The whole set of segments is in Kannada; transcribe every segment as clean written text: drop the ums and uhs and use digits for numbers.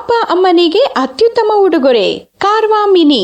ಅಪ್ಪ ಅಮ್ಮನಿಗೆ ಅತ್ಯುತ್ತಮ ಉಡುಗೊರೆ ಕಾರ್ವಾ ಮಿನಿ.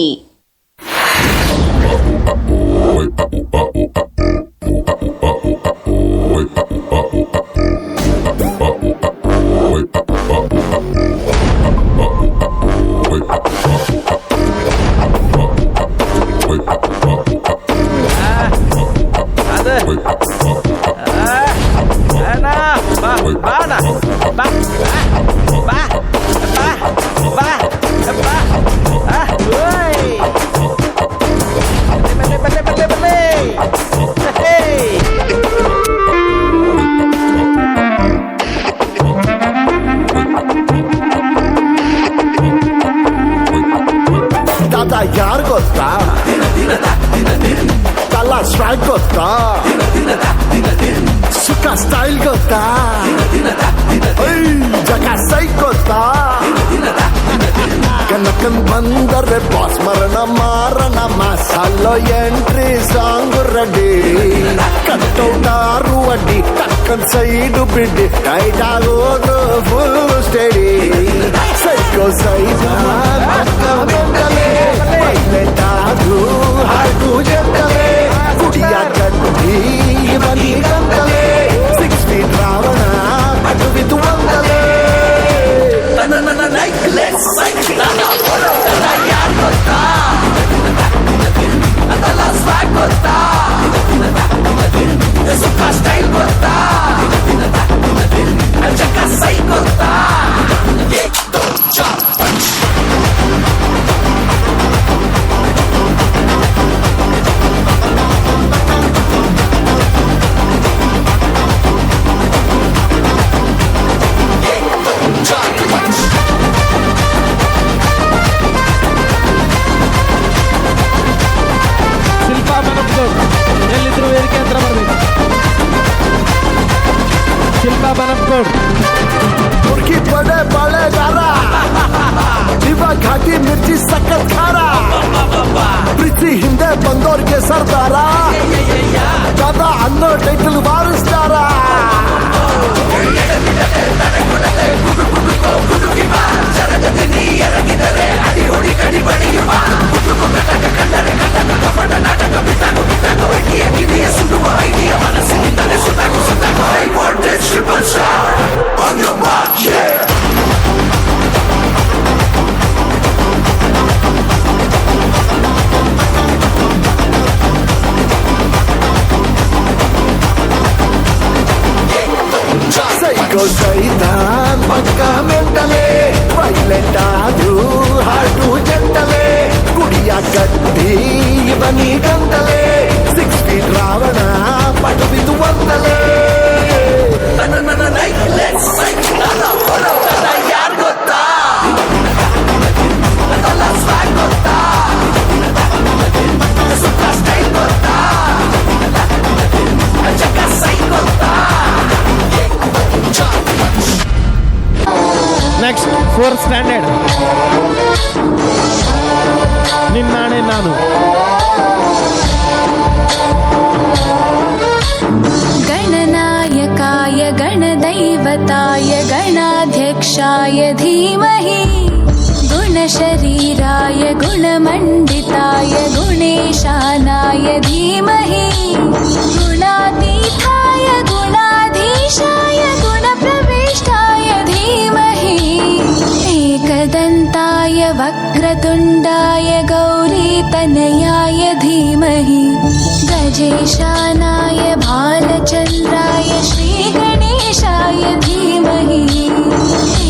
ಯಾರು ಗೊತ್ತಾ ತಲ ಸ್ಟ್ರೈಕ್ ಗೊತ್ತಾ ಸುಖ ಸ್ಟೈಲ್ ಗೊತ್ತಾ ಜಗ ಸೈ ಗೊತ್ತಾ ಕನಕನ್ ಬಂದರೆ ಬಾಸ್ ಮರಣ ಮಾರಣ ಮಸಾಲೋ ಎಂಟ್ರಿ ಸಾಂಗ್ ರೆಡಿ ಕಟ್ಟೌಟಾರು ಅಡ್ಡಿ ಟಕ್ಕನ್ ಸೈಡು ಬಿಡ್ಡಿ ಟೈಟ್ ಆಗೋದು ಫುಲ್ ಸ್ಟಡಿ ಸೈಕೋ ಸೈಜ ಮೆಂಟಲೇಟಾದ್ರು ಹಾಡು ಜಂಟಲೆ ಕುಡಿಯ ಕಟ್ಟಿ ಬಲಿ ಗಂಟಲೆ 6 feet ರಾವಣ ಅಡುವಿದು ಒಂದಲೇ ನನ್ನ ನೈಕ್ಲೆಸ್ ಸೈಕಲ್ ಯಾರು ಗೊತ್ತಾ ಅದೆಲ್ಲ ಸ್ವಾಗ್ ಗೊತ್ತಾ ಸುಖ ಸ್ಟೈಲ್ ಗೊತ್ತಾ ಜಗ ಸೈ ಗೊತ್ತಾ ಮುರ್ಗಿ ಬಡೆ ಬಾಳೆಗಾರ ಇವಾಗ ಘಾಟಿ ಮಿರ್ಚಿ ಸಕ್ಕತ್ ಖಾರ ಪ್ರೀತಿ ಹಿಂದೆ ಬಂದೋರ್ಗೆ ಸರ್ದಾರ ದಾದಾ ಅನ್ನೋ title ಬಾರಿಸ್ತಾರ On your mark, yeah. Psycho Saitan Pakka mentale Violent adu Hardu gentale Kudiya katti Bani gantale 6 feet Ravana Padavidu vandale Nanana nightlet's cycle Nana yaar gotta Nana swag gotta Sukha style gotta Jaga sai gotta next 4th standard ನಿನ್ನಾಣೆ ನಾನು ಗಣನಾಯಕಾಯ ಗಣದೈವತಾಯ ಗಣಾಧ್ಯಕ್ಷಾಯ ಧೀಮಹಿ ಗುಣಶರೀರಾಯ ಗುಣಮಂಡಿತಾಯ ಗುಣೇಶಾನಾಯ ಧೀಮಹಿ ಗುಣಾತೀತಾಯ ಗುಣಾಧೀಶಾಯ ಗುಣಪ್ರವಿಷ್ಟಾಯ ಧೀಮಹಿ एकदन्ताय वक्रतुण्डाय गौरीतनयाय धीमहि गजेशानाय भालचन्द्राय श्रीगणेशाय धीमहि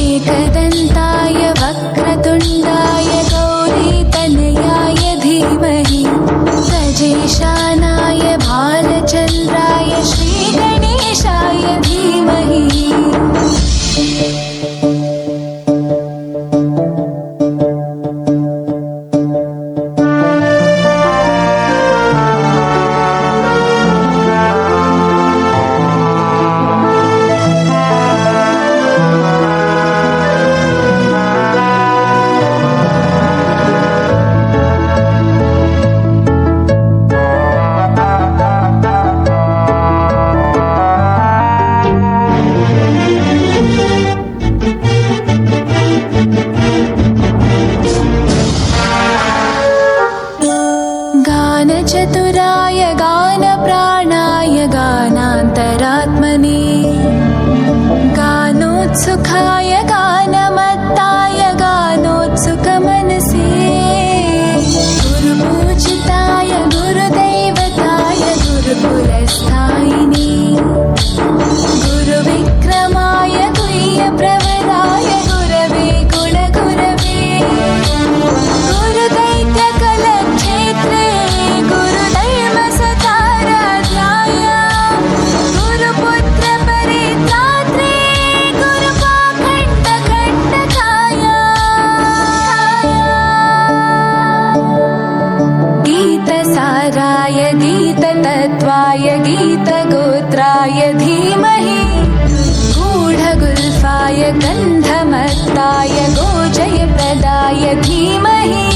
एकदन्ताय वक्रतुण्डाय गौरीतनयाय धीमहि गजेशानाय भालचन्द्राय श्रीगणेशाय धीमहि गन्धर्वप्रियकृपेन्द्रवक्त्राय गीतगोत्राय धीमहि गूढगुल्फाय गन्धमत्ताय गोजयप्रदाय धीमहि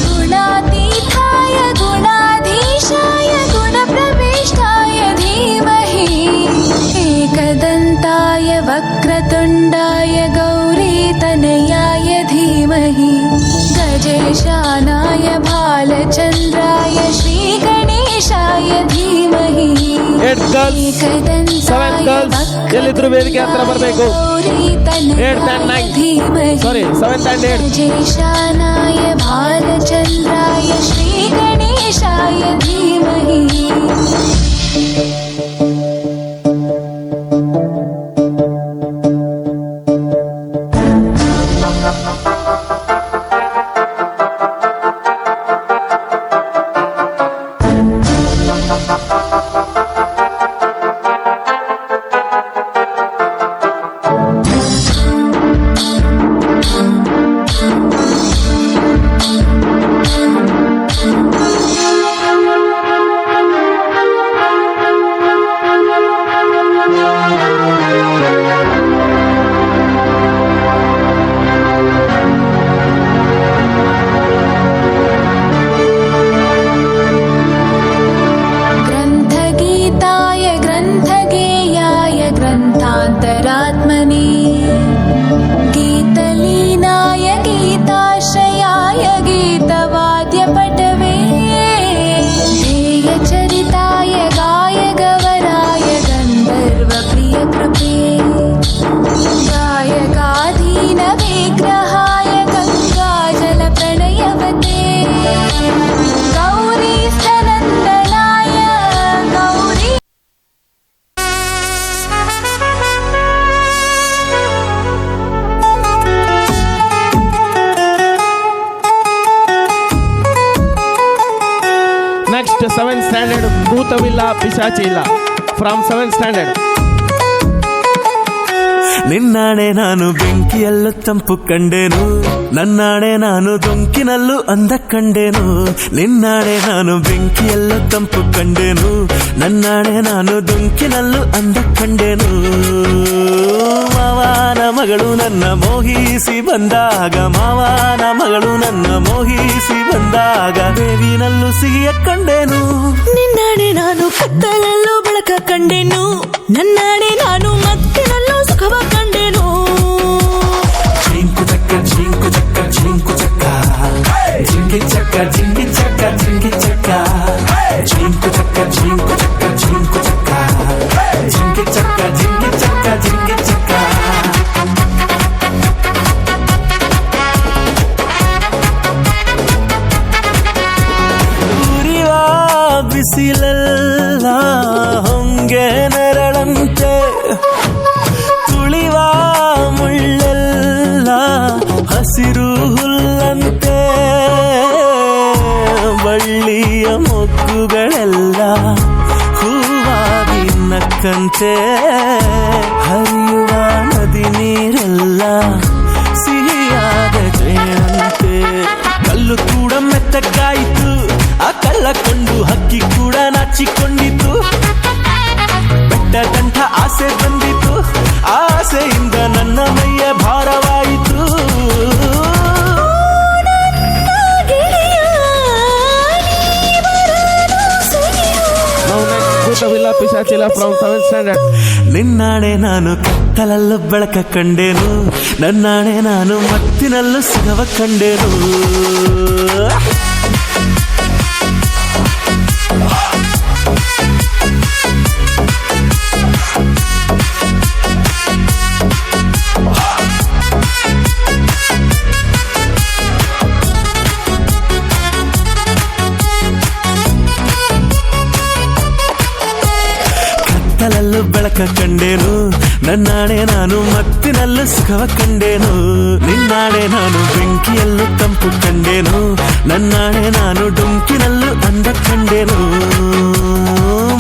गुणातीताय गुणाधीशाय गुणप्रविष्टाय धीमहि एकदन्ताय वक्रतुण्डाय गौरीतनयाय धीमहि गजेशानाय भालचन्द्राय श्रीगणेशाय धीमहि ಏಟ್ ಗರ್ಲ್ಸ್, 7 ಗರ್ಲ್ಸ್ ಎಲ್ಲಿದ್ರು ವೇದಿಕೆ ಹತ್ರ ಬರಬೇಕು. 8 and 9 ಸಾರಿ 7th and 8 गजेशानाय भालचन्द्राय श्रीगणेशाय धीमहि ग्रन्थगीताय ग्रन्थगेयाय ग्रन्थान्तरात्मने गीतलीनाय गीताश्रयाय गीतवाद्यपटवे ध्येयचरिताय गायगवराय गन्धर्वप्रियकृपे गायकाधीनविग्रहाय गङ्गाजलप्रणयवते गौरीस्थनन्दनाय गौरी ನೆಕ್ಸ್ಟ್ 7th ಸ್ಟ್ಯಾಂಡರ್ಡ್ ಭೂತವಿಲ್ಲ ಪಿಶಾಚಿ ಇಲ್ಲ ಫ್ರಮ್ 7th ಸ್ಟ್ಯಾಂಡರ್ಡ್. ನಿನ್ನಾಣೆ ನಾನು ಬೆಂಕಿಯಲ್ಲೂ ತಂಪು ಕಂಡೇನು, ನನ್ನಾಣೆ ನಾನು ದೊಂಕಿನಲ್ಲೂ ಅಂದ ಕಂಡೇನು. ನಿನ್ನಾಣೆ ನಾನು ಬೆಂಕಿಯಲ್ಲೂ ತಂಪು ಕಂಡೇನು, ನನ್ನಾಣೆ ನಾನು ದೊಂಕಿನಲ್ಲೂ ಅಂದ ಕಂಡೇನು. ಮಾವನ ಮಗಳು ನನ್ನ ಮೋಹಿಸಿ ಬಂದಾಗ, ಮಾವನ ಮಗಳು ನನ್ನ ಮೋಹಿಸಿ ಬಂದಾಗ ದೇವಿನಲ್ಲೂ ಸಿಹಿಯ ಕಂಡೇನು. ನಿನ್ನಾಣೆ ನಾನು ಕತ್ತಲಲ್ಲೂ ಬೆಳಕ ಕಂಡೆನು, ನನ್ನಾಣೆ ನಾನು ಮತ್ತಿನಲ್ಲೂ ಸುಖವ ಕಂಡೆನು. ಜಿಂಕು ಚಕ್ಕ ಜಿಂಕು ಚಕ್ಕ ಜಿಂಕು ಚಕ್ಕ ಜಿಂಗಿ ಚಕ್ಕ ಜಿಂಗಿ ಚಕ್ಕ ಜಿಂಗಿ ಚಕ್ಕ ಜಿಂಕು ಚಕ್ಕ ಜಿಂಕು ಚಕ್ಕ ಜಿಂಕು ಚಕ್ಕ ಜಿಂಗಿ ಚಕ್ಕ ಜಿಂಗಿ ಚಕ್ಕ ಜಿಂಗಿ ಚಕ್ಕ. ಉರಿವ ಬಿಸಿಲೆಲ್ಲ ಹೊಂಗೆ ನೆರಳಂತೆ, ತುಳಿವ ಮುಳ್ಳೆಲ್ಲ ಹಸಿರು ಹುಲ್ಲಂತೆ, ಬಳ್ಳಿಯ ಮೊಗ್ಗುಗಳೆಲ್ಲ ಹೂವಾಗಿ ನಕ್ಕಂತೆ, ಹರಿಯುವ ನದಿ ನೀರೆಲ್ಲ ಸಿಹಿಯಾದ ಜೇನಂತೆ. ಕಲ್ಲು ಕೂಡ ಮೆತ್ತಗಾಯಿತು, ಆ ಕಲ್ಲ ಕೊಂಡು ಹಕ್ಕಿ ಕೂಡ ನಾಚಿಕೊಂಡಿತು. ಬೆಟ್ಟದಂಥ ಆಸೆ ಬಂದಿತು, ಆಸೆಯಿಂದ ನನ್ನ ಮೈಯ ಭಾರವಾಯಿತು. ಭೂತವಿಲ್ಲ ಪಿಶಾಚಿ ಇಲ್ಲ ಫ್ರಮ್ 7th ಸ್ಟ್ಯಾಂಡರ್ಡ್. ನಿನ್ನಾಣೆ ನಾನು ಕತ್ತಲಲ್ಲೂ ಬೆಳಕ ಕಂಡೇನು, ನನ್ನಾಣೆ ನಾನು ಮತ್ತಿನಲ್ಲೂ ಸುಖವ ಕಂಡೇನು. ಕತ್ತಲಲ್ಲೂ ಬೆಳಕ ಕಂಡೇನು, ನನ್ನಾಣೆ ನಾನು ಮತ್ತಿನಲ್ಲೂ ಸುಖವ ಕಂಡೇನು. ನಿನ್ನಾಣೆ ನಾನು ಬೆಂಕಿಯಲ್ಲೂ ತಂಪು ಕಂಡೇನು, ನನ್ನಾಣೆ ನಾನು ಡೊಂಕಿನಲ್ಲೂ ಅಂದ ಕಂಡೇನು.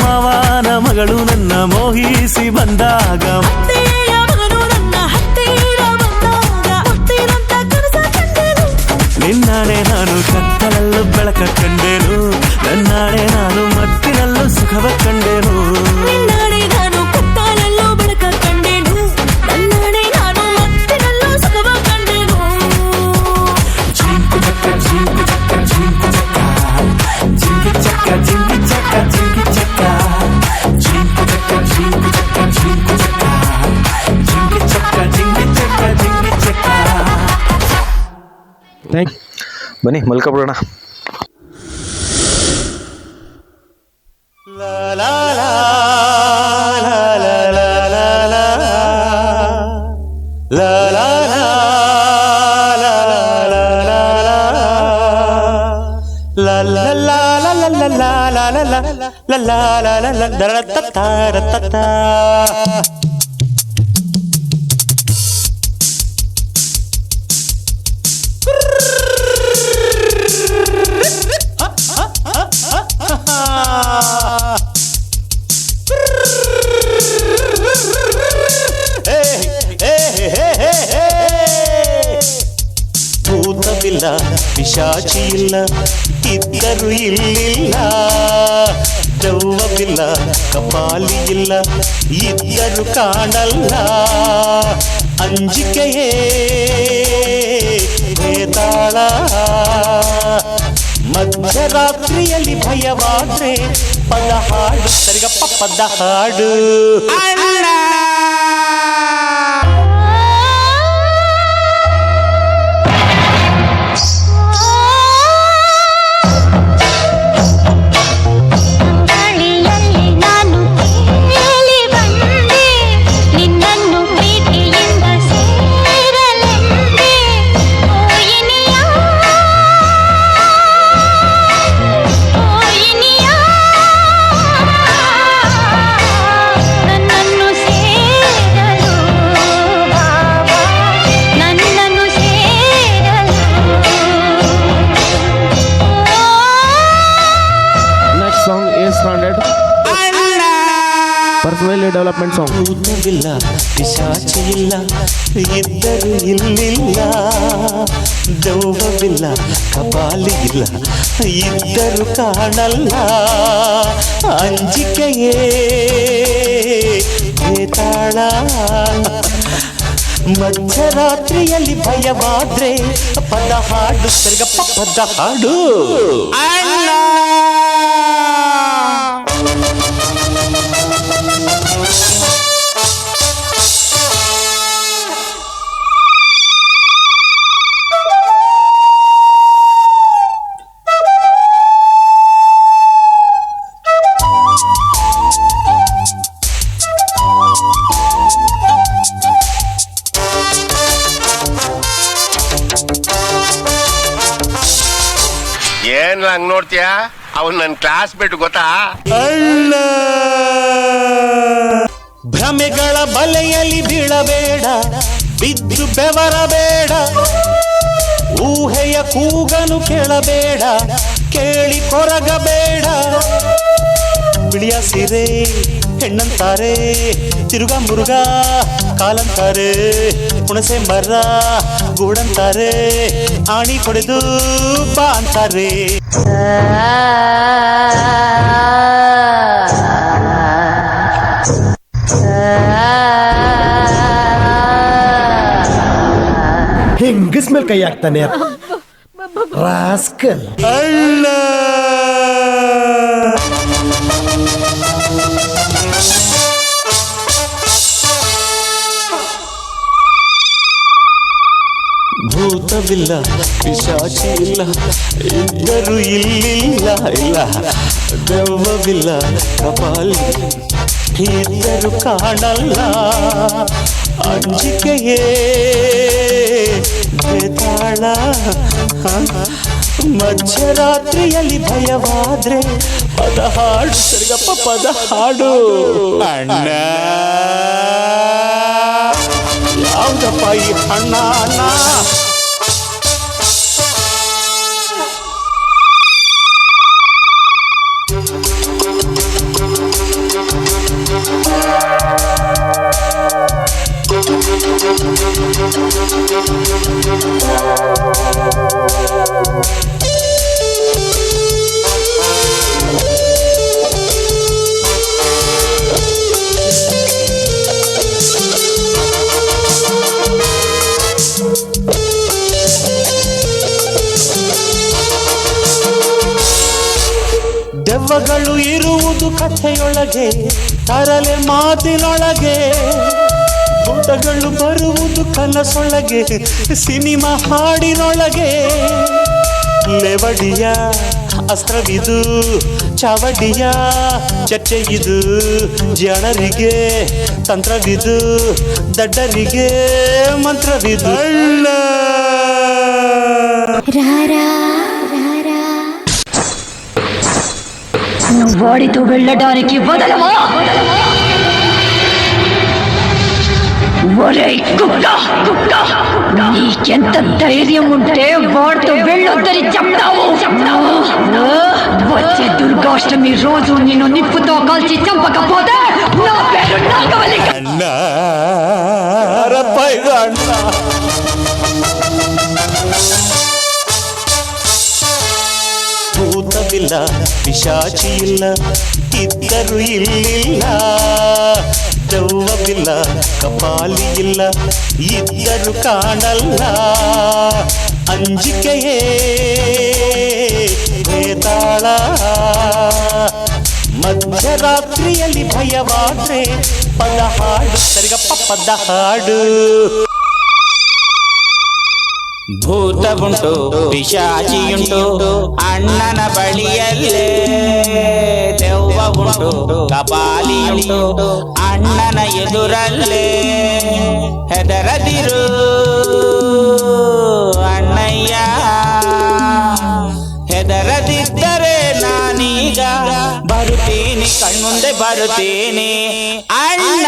ಮಾವನ ಮಗಳು ನನ್ನ ಮೋಹಿಸಿ ಬಂದಾಗ, ಅತ್ತೆಯ ಮಗನು ನನ್ನ ಹತ್ತಿರ ಬಂದಾಗ ಮುತ್ತಿನಂತ ಕನಸ ಕಂಡೆನು. ನಿನ್ನಾಣೆ ನಾನು ಕತ್ತಲಲ್ಲೂ ಬೆಳಕ ಕಂಡೇನು, ನನ್ನಾಣೆ ನಾನು ಮತ್ತಿನಲ್ಲೂ ಸುಖವ ಕಂಡೇನು. ಥ್ಯಾಂಕ್ ಬನ್ನಿ ಮಲ್ಕೊಬಿಡೋಣ. ಭೂತವಿಲ್ಲ ಪಿಶಾಚಿ ಇಲ್ಲ ಇದ್ದರು ಇಲ್ಲಿಲ್ಲ, ದೆವ್ವವಿಲ್ಲ ಕಪಾಲಿ ಇಲ್ಲ ಇದ್ದರು ಕಾಣಲ್ಲ, ಅಂಜಿಕೆಯೇ ಬೇತಾಳ, ಮಧ್ಯರಾತ್ರಿಯಲ್ಲಿ ಭಯವಾದ್ರೆ ಪದ ಹಾಡು ಸರಿಗಪ್ಪ ಪದ ಹಾಡು. Personally development song. ಭೂತವಿಲ್ಲ ಪಿಶಾಚಿ ಇಲ್ಲ ಇದ್ದರು ಇಲ್ಲಿಲ್ಲ, ದೆವ್ವವಿಲ್ಲ ಕಪಾಲಿ ಇಲ್ಲ ಇದ್ದರು ಕಾಣಲ್ಲ, ಅಂಜಿಕೆಯೇ ಬೇತಾಳ, ಮಧ್ಯರಾತ್ರಿಯಲ್ಲಿ ಭಯವಾದ್ರೆ ಪದ ಹಾಡು ಸರಿಗಪ್ಪ ಪದ ಹಾಡು. ಏನ್ ಹಂಗ್ ನೋಡ್ತೀಯ? ಅವನ್ ನನ್ ಕ್ಲಾಸ್ ಬಿಟ್ಟು ಗೊತ್ತಾ? ಅಲ್ಲ ಭ್ರಮೆಗಳ ಬಲೆಯಲ್ಲಿ ಬೀಳಬೇಡ, ಬಿದ್ದು ಬೆವರಬೇಡ, ಊಹೆಯ ಕೂಗನು ಕೇಳಬೇಡ, ಕೇಳಿ ಕೊರಗಬೇಡ, ಬಿಳಿಯ ಸೀರೆ ಹೆಣ್ಣಂತಾರೆ, ತಿರುಗ ಮುರುಗ ಕಾಲಂತಾರೆ, ಹುಣಸೆ ಮರ ಗೂಡಂತಾರೆ, ಆಣಿ ಕೊಡೆದು ಬಾ ಅಂತಾರೆ. ಹೆಂಗಸ್ ಮೇಲೆ ಕೈ ಹಾಕ್ತಾನೆ ರಾಸ್ಕಲ್. ಅಲ್ಲ ಭೂತವಿಲ್ಲ ಪಿಶಾಚಿ ಇಲ್ಲ ಇದ್ದರು ಇಲ್ಲಿಲ್ಲ, ಇಲ್ಲ ದೆವ್ವವಿಲ್ಲ ಕಪಾಲಿ ಇದ್ದರು ಕಾಣಲ್ಲ, ಅಂಜಿಕೆಯೇ ಬೇತಾಳ, ಮಧ್ಯರಾತ್ರಿಯಲ್ಲಿ ಭಯವಾದ್ರೆ ಪದ ಹಾಡು ಸರಿಗಪ್ಪ ಪದ ಹಾಡು. ಅಣ್ಣ ಯಾವ್ದಪ್ಪ ಈ ಅಣ್ಣ ಅಣ್ಣ? ದೆವ್ವಗಳು ಇರುವುದು ಕಥೆಯೊಳಗೆ, ತರಲೆ ಮಾತಿನೊಳಗೆ, ಭೂತಗಳು ಬರುವುದು ಕನಸೊಳಗೆ ಸಿನಿಮಾ ಹಾಡಿನೊಳಗೆ ಲೆವಡಿಯ ಅಸ್ತ್ರವಿದು ಚಾವಡಿಯ ಚರ್ಚೆ ಇದು ಜನರಿಗೆ ತಂತ್ರವಿದು ದಡ್ಡರಿಗೆ ಮಂತ್ರವಿದು వాడితో వెళ్ళడానికి వదలవా ఒరేయ్ కుక్క కుక్క నీకెంత ధైర్యం ఉంటే వాడితో వెళ్ళొద్దని చెప్తావు వచ్చే దుర్గాష్టమి రోజు నిన్ను నిప్పుతో కాల్చి చంపకపోతే నా పేరు నాగవల్లి ಭೂತವಿಲ್ಲ ಪಿಶಾಚಿ ಇಲ್ಲ ಇದ್ದರು ಇಲ್ಲಿಲ್ಲ ದೆವ್ವವಿಲ್ಲ ಕಪಾಲಿ ಇಲ್ಲ ಇದ್ದರು ಕಾಣಲ್ಲ ಅಂಜಿಕೆಯೇ ಬೇತಾಳ ಮಧ್ಯರಾತ್ರಿಯಲ್ಲಿ ಭಯವಾದ್ರೆ ಪದ ಹಾಡು ಸರಿಗಪ್ಪ ಪದ ಹಾಡು ಭೂತವುಂಟು ಪಿಶಾಚಿಯುಂಟು ಅಣ್ಣನ ಬಳಿಯಲ್ಲೇ ದೆವ್ವ ಉಂಟು ಕಪಾಲಿಯುಂಟು ಅಣ್ಣನ ಎದುರಲ್ಲೇ ಹೆದರದಿರು ಅಣ್ಣಯ್ಯ ಹೆದರದಿದ್ದರೆ ನಾನೀಗ ಬರುತ್ತೀನಿ ಕಣ್ಮುಂದೆ ಬರುತ್ತೀನಿ ಅಣ್ಣ.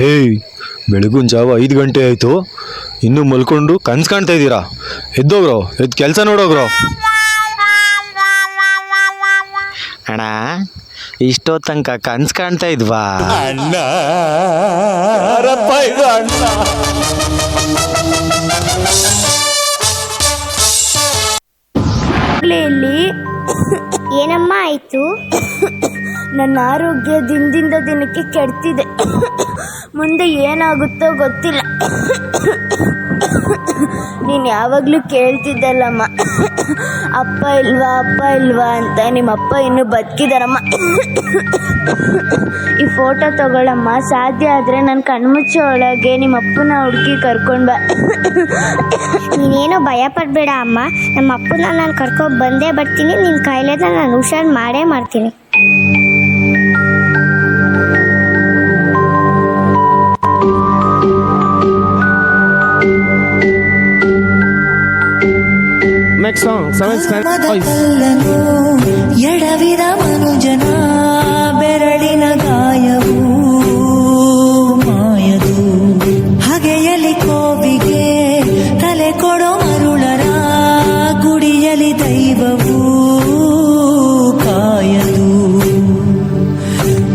ಏಯ್ ಬೆಳಗಿನ ಜಾವ 5 ಗಂಟೆ ಆಯಿತು, ಇನ್ನೂ ಮಲ್ಕೊಂಡು ಕನ್ಸು ಕಾಣ್ತಾ ಇದ್ದೀರಾ? ಎದ್ದೋಗ್ರೋ, ಎದ್ದು ಕೆಲಸ ನೋಡೋಗ್ರೋ. ಅಣ್ಣ ಇಷ್ಟೋ ತನಕ ಕನ್ಸು ಕಾಣ್ತಾ ಇದ್ವಾ? ಅಣ್ಣ ಏನಮ್ಮ ಆಯ್ತು? ನನ್ನ ಆರೋಗ್ಯ ದಿನದಿಂದ ದಿನಕ್ಕೆ ಕೆಡ್ತಿದೆ. ಮುಂದೆ ಏನಾಗುತ್ತೋ ಗೊತ್ತಿಲ್ಲ. ನೀನು ಯಾವಾಗಲೂ ಕೇಳ್ತಿದ್ದಲ್ಲಮ್ಮ, ಅಪ್ಪ ಇಲ್ವಾ ಅಂತ. ನಿಮ್ಮಪ್ಪ ಇನ್ನೂ ಬದುಕಿದಾರಮ್ಮ. ಈ ಫೋಟೋ ತಗೊಳಮ್ಮ, ಸಾಧ್ಯ ಆದರೆ ನನ್ನ ಕಣ್ಮುಚ್ಚೋ ಒಳಗೆ ನಿಮ್ಮಪ್ಪನ ಹುಡುಕಿ ಕರ್ಕೊಂಡು ಬಾ. ನೀನೇನೋ ಭಯ ಪಡಬೇಡ ಅಮ್ಮ, ನಮ್ಮ ಅಪ್ಪನ ನಾನು ಕರ್ಕೊಂಡು ಬಂದೇ ಬರ್ತೀನಿ. ನಿನ್ನ ಕಾಯಿಲೆದ ನಾನು ಹುಷಾರು ಮಾಡೇ ಮಾಡ್ತೀನಿ. Next song, 7th standard boys. ಎಡವಿದ ಮನುಜನ ಬೆರಳಿನ ಗಾಯವು ಮಾಯದು, ಹಗೆಯಲಿ ಕೋವಿಗೆ ತಲೆ ಕೊಡೋ ಮರುಳರ ಗುಡಿಯಲಿ ದೈವವು ಕಾಯದು.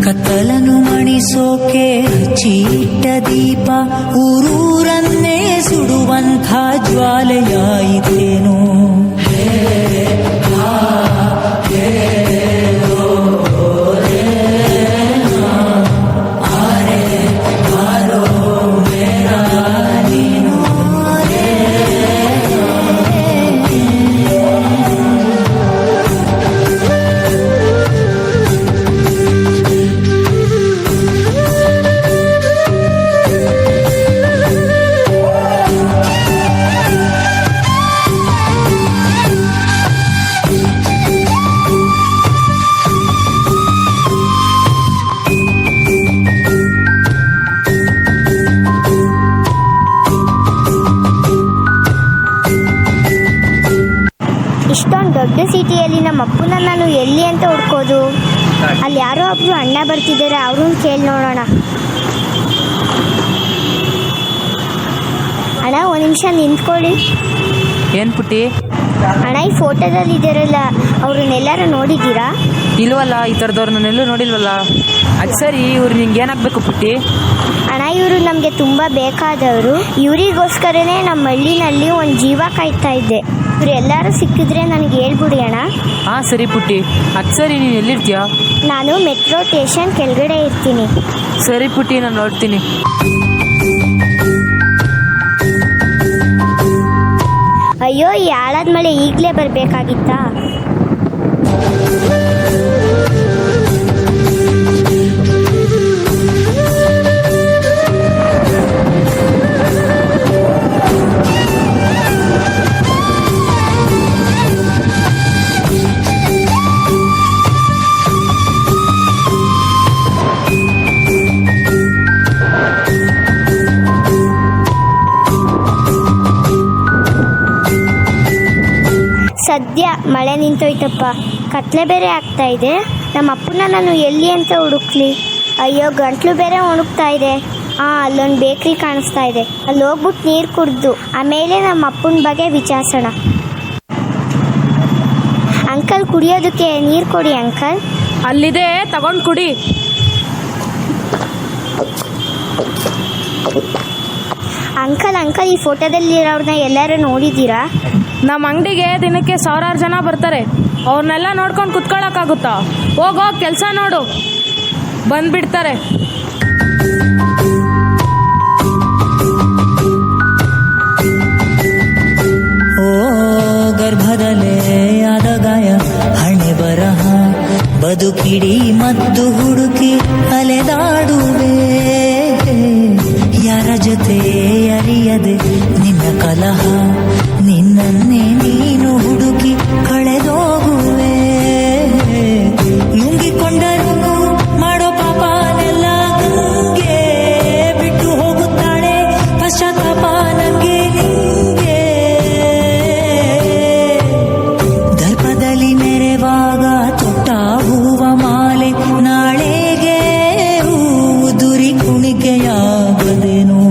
ಕತ್ತಲನು ಮಣಿಸೋಕೆ ಹಚ್ಚಿಟ್ಟ ದೀಪ ಊರೂರನ್ನೇ ಸುಡುವಂಥ ಜ್ವಾಲೆಯಾಯಿತೇನೋ. ಇಷ್ಟೊಂದು ದೊಡ್ಡ ಸಿಟಿಯಲ್ಲಿ ನಮ್ಮ ಅಪ್ಪನ ನಾನು ಎಲ್ಲಿ ಅಂತ ಹುಡ್ಕೋದು? ಅಲ್ಲಿ ಯಾರೋ ಒಬ್ರು ಅಣ್ಣ ಬರ್ತಿದ್ದಾರೆ, ಅವ್ರನ್ನ ಕೇಳಿ ನೋಡೋಣ. ಅಣ್ಣ, ಒಂದು ನಿಮಿಷ ನಿಂತ್ಕೊಳ್ಳಿ. ಏನು ಪುಟ್ಟಿ? ಅಣ್ಣ, ಈ ಫೋಟೋದಲ್ಲಿ ಇದ್ದಾರಲ್ಲ, ಅವ್ರನ್ನೆಲ್ಲರೂ ನೋಡಿದ್ದೀರಾ? ಇಲ್ವಲ್ಲ, ಈ ಥರದವ್ರನ್ನೆಲ್ಲೂ ನೋಡಿಲ್ವಲ್ಲ. ಅದು ಸರಿ, ಇವ್ರು ನಿಂಗೆ ಏನಾಗಬೇಕು ಪುಟ್ಟಿ? ಅಣ್ಣ, ಇವರು ನಮಗೆ ತುಂಬ ಬೇಕಾದವರು. ಇವರಿಗೋಸ್ಕರನೇ ನಮ್ಮ ಹಳ್ಳಿನಲ್ಲಿ ಒಂದು ಜೀವ ಕಾಯ್ತಾ ಇದ್ದೆ. ಇವ್ರು ಎಲ್ಲರೂ ಸಿಕ್ಕಿದ್ರೆ ನನಗೆ ಹೇಳ್ಬಿಡಿ ಅಣ್ಣ. ಹಾಂ ಸರಿ ಪುಟ್ಟಿ. ಅದು ಸರಿ, ನೀನು ಎಲ್ಲಿರ್ತೀಯ? ನಾನು ಮೆಟ್ರೋ ಸ್ಟೇಷನ್ ಕೆಳಗಡೆ ಇರ್ತೀನಿ. ಸರಿ ಪುಟ್ಟಿ, ನಾನು ನೋಡ್ತೀನಿ. ಅಯ್ಯೋ, ಈ ಆಳದ ಮಳೆ ಈಗಲೇ ಬರಬೇಕಾಗಿತ್ತಾ? ಸದ್ಯ ಮಳೆ ನಿಂತೋಯ್ತಪ್ಪ, ಕತ್ಲೆ ಬೇರೆ ಆಗ್ತಾ ಇದೆ. ನಮ್ಮ ಅಪ್ಪನ ನಾನು ಎಲ್ಲಿ ಅಂತ ಹುಡುಕ್ಲಿ? ಅಯ್ಯೋ, ಗಂಟ್ಲು ಬೇರೆ ಒಣಗ್ತಾ ಇದೆ. ಅಲ್ಲೊಂದು ಬೇಕ್ರಿ ಕಾಣಿಸ್ತಾ ಇದೆ, ಅಲ್ಲಿ ಹೋಗ್ಬಿಟ್ಟು ನೀರು ಕುಡ್ದು ಆಮೇಲೆ ನಮ್ಮ ಅಪ್ಪನ ಬಗ್ಗೆ ವಿಚಾರಿಸೋಣ. ಅಂಕಲ್, ಕುಡಿಯೋದಕ್ಕೆ ನೀರು ಕೊಡಿ ಅಂಕಲ್. ಅಲ್ಲಿದೆ, ತಗೊಂಡು ಕುಡಿ. ಅಂಕಲ್, ಈ ಫೋಟೋದಲ್ಲಿರೋರ್ನ ಎಲ್ಲರೂ ನೋಡಿದ್ದೀರಾ? ನಮ್ಮ ಅಂಗಡಿಗೆ ದಿನಕ್ಕೆ 1000 ಜನ ಬರ್ತಾರೆ. ಅವ್ರನ್ನೆಲ್ಲ ನೋಡ್ಕೊಂಡು ಕುತ್ಕೊಳ್ಳೋಕ್ಕಾಗುತ್ತಾ? ಹೋಗೋ ಕೆಲಸ ನೋಡು, ಬಂದ್ಬಿಡ್ತಾರೆ. ಓ ಗರ್ಭದಲ್ಲೇ ಆದ ಗಾಯ, ಹಣೆ ಬರಹ ಬದುಕಿಡಿ ಮದ್ದು ಹುಡುಕಿ ಅಲೆದಾಡುವೆ. ಯಾರ ಜೊತೆ ಅರಿಯದೆ ನಿನ್ನ ಕಲಹ, ನಿನ್ನನ್ನೇ ನೀನು ಹುಡುಕಿ ಕಳೆದೋಗುವೆ. ನುಂಗಿಕೊಂಡರೂ ಮಾಡೋ ಪಾಪನೆಲ್ಲ ಗಂಗೆ ಬಿಟ್ಟು ಹೋಗುತ್ತಾಳೆ, ಪಶ್ಚಾತ್ತಾಪ ನಂಗೆ ನಿಂಗೆ. ದರ್ಪದಲ್ಲಿ ಮೆರೆವಾಗ ತೊಟ್ಟ ಹೂವ ಮಾಲೆ, ನಾಳೆಗೆ ದುರಿ ಕುಣಿಕೆಯಾಗದೇನು.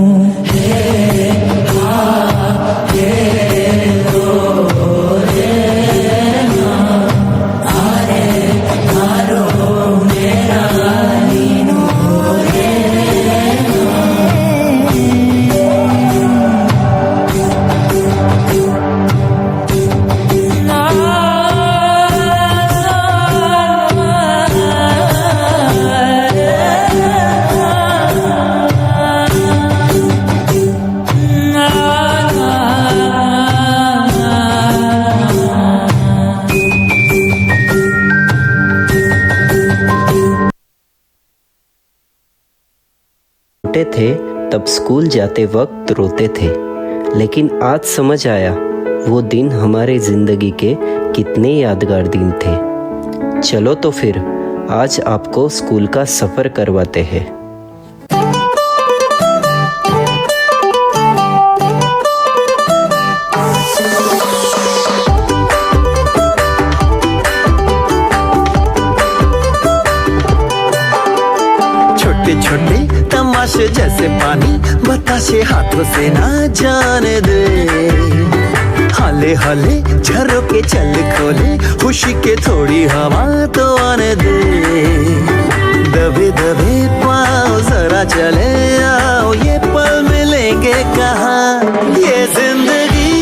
छोटे थे तब स्कूल जाते वक्त रोते थे, लेकिन आज समझ आया वो दिन हमारे जिंदगी के कितने यादगार दिन थे। चलो तो फिर आज आपको स्कूल का सफर करवाते हैं। छोटे छोटे तमाशे जैसे पानी, बताशे हाथों से ना जाने दे। हाले हाले झरोके चल खोले, खुशी के थोड़ी हवा तो आने दे। दबे दबे पाँव जरा चले आओ, ये पल मिलेंगे कहाँ? ये जिंदगी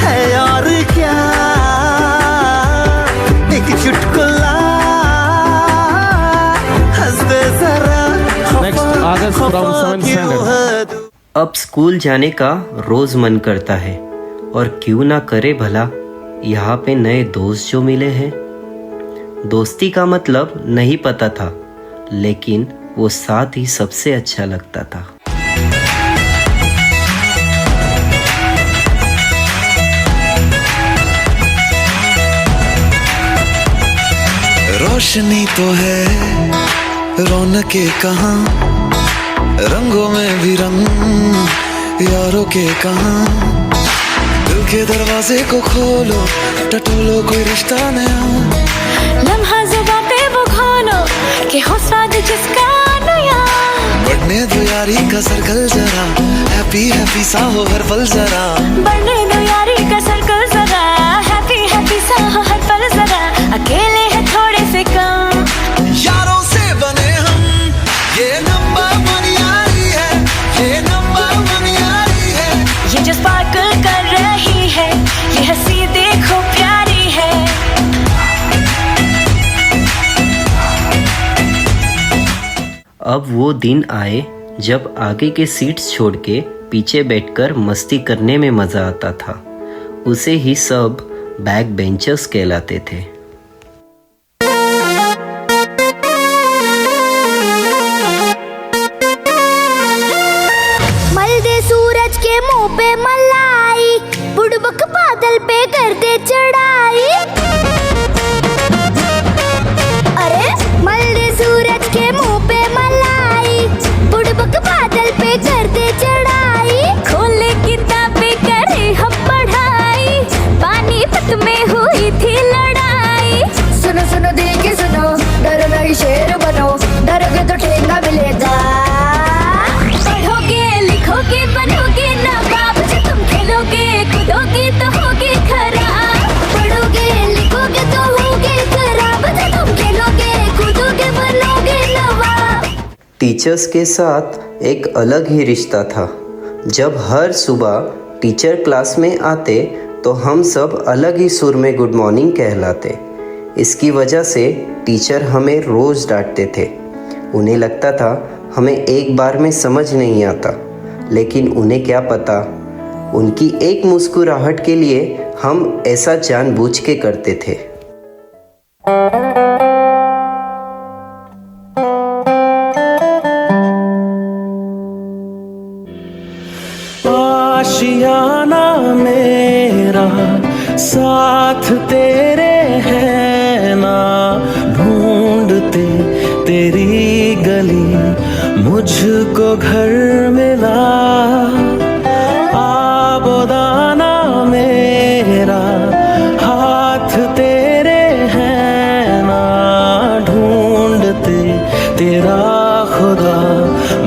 है और क्या, एक चुटकुला अब स्कूल जाने का रोज मन करता है, और क्यों ना करे भला। यहाँ पे नए दोस्त जो मिले हैं, दोस्ती का मतलब नहीं पता था, लेकिन वो साथ ही सबसे अच्छा लगता था। रोशनी तो है, रौनकें कहाँ, रंगों में भी रंग यारों के कहाँ। दिल के दरवाजे को खोलो, टटोलो कोई रिश्ता नया, लम्हा ज़ुबां पे वो खोलो कि हो स्वाद जिसका नया। बढ़ने दो यारी का सर्कल जरा, हैप्पी हैप्पी सा हो हर पल जरा। बढ़ने दो यारी का सर्कल जरा, हैप्पी हैप्पी सा हो हर पल जरा। अकेले हैं थोड़े से कम, यारों से बने हम, ये नंबर 1 यारी है, ये नंबर 1 यारी है। ये जो स्पार्कल कर रही है, ये हंसी देखो प्यारी है। अब वो दिन आए जब आगे के सीट्स छोड़ के पीछे बैठकर मस्ती करने में मज़ा आता था। उसे ही सब बैक बेंचर्स कहलाते थे। मलदे सूरज के मुंह पे मलाई, बुड़बक बादल पे कर दे चढ़ाई। अरे मलदे सूरज के मुंह पे मलाई, बुड़बक बादल पे कर दे चढ़ाई। खोले किताबें करे हम पढ़ाई, पानीपत में हुई थी लड़ाई। सुनो सुनो दिल की सुनो, डरो नहीं शेर बनो, डरोगे तो ठेंगा मिलेगा। पढ़ोगे लिखोगे बनोगे नवाब, जो तुम खेलोगे कूदोगे तो होगे खराब। पढ़ोगे लिखोगे तो होगे खराब, जो तुम खेलोगे कूदोगे बनोगे नवाब। टीचर्स के साथ एक अलग ही रिश्ता था। जब हर सुबह टीचर क्लास में आते तो हम सब अलग ही सुर में गुड मॉर्निंग कहलाते। इसकी वजह से टीचर हमें रोज़ डांटते थे। उन्हें लगता था हमें एक बार में समझ नहीं आता, लेकिन उन्हें क्या पता, उनकी एक मुस्कुराहट के लिए हम ऐसा जानबूझ के करते थे। आशियाना मेरा साथ तेरे है ना, ढूंढते तेरी गली मुझको घर मिला। आबोदाना मेरा हाथ तेरे है ना, ढूंढते तेरा खुदा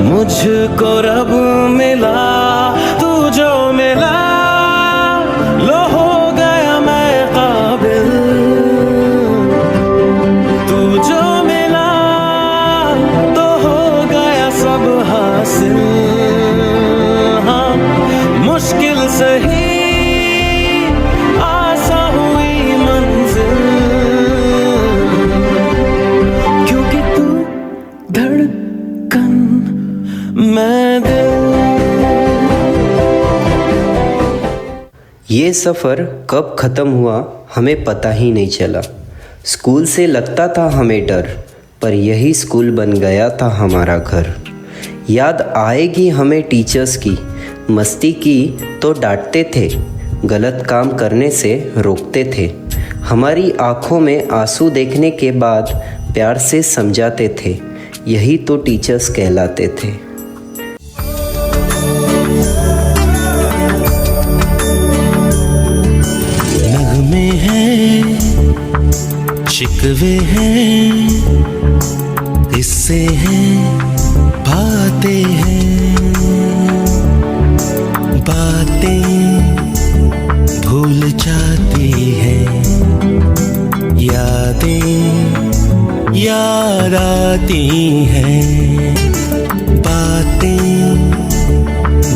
मुझको रब मिला। तू जो मिला लो हो गया मैं काबिल, तू जो मिला तो हो गया सब हासिल। हाँ मुश्किल सही आसा हुई मंजिल, क्योंकि तू धड़कन मैं दिल। ये सफ़र कब ख़त्म हुआ हमें पता ही नहीं चला। स्कूल से लगता था हमें डर, पर यही स्कूल बन गया था हमारा घर। याद आएगी हमें टीचर्स की, मस्ती की तो डांटते थे, गलत काम करने से रोकते थे। हमारी आँखों में आंसू देखने के बाद प्यार से समझाते थे। यही तो टीचर्स कहलाते थे। नगमे हैं, शिकवे हैं, किस्से हैं, बातें हैं, बातें भूल जाती हैं, यादें याद आती हैं, बातें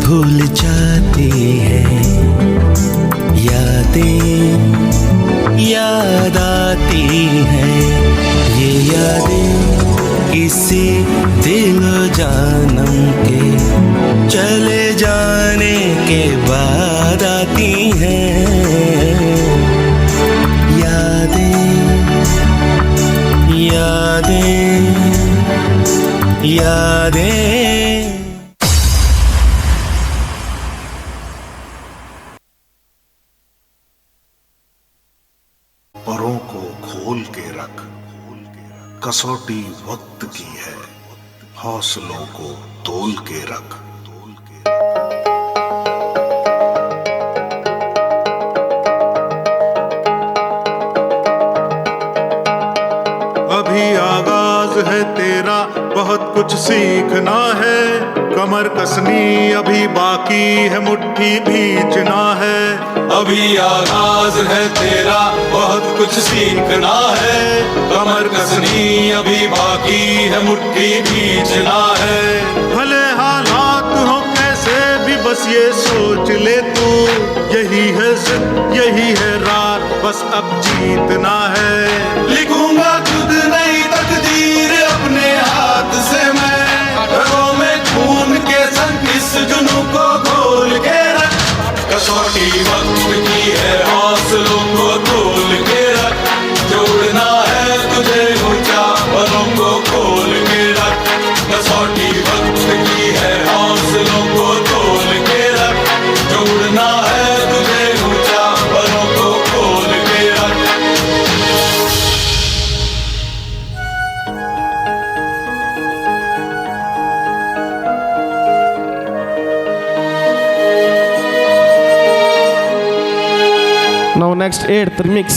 भूल जाती हैं, यादें याद आती हैं। ये यादें किसी दिल जानम के चले जाने के बाद आती हैं। यादें यादें यादें। परों को खोल के रख, कसौटी वक्त की है, हौसलों को तोल के रख। अभी आगाज है तेरा, बहुत कुछ सीखना है, कमर कसनी अभी बाकी है, मुट्ठी भींचना है। अभी आगाज है तेरा, बहुत कुछ सीखना है, कमर कसनी अभी बाकी है, मुट्ठी भींचना है। भले हालात हो कैसे भी बस ये सोच ले तू, यही है जिद यही है रात, बस अब जीतना है। लिखूंगा खुद नई तकदीर अपने हाथ से मैं, रगों में खून के संग इस जुनून को खोल के रख। कसौटी वक्त की है, हौसलों को Next 8th remix.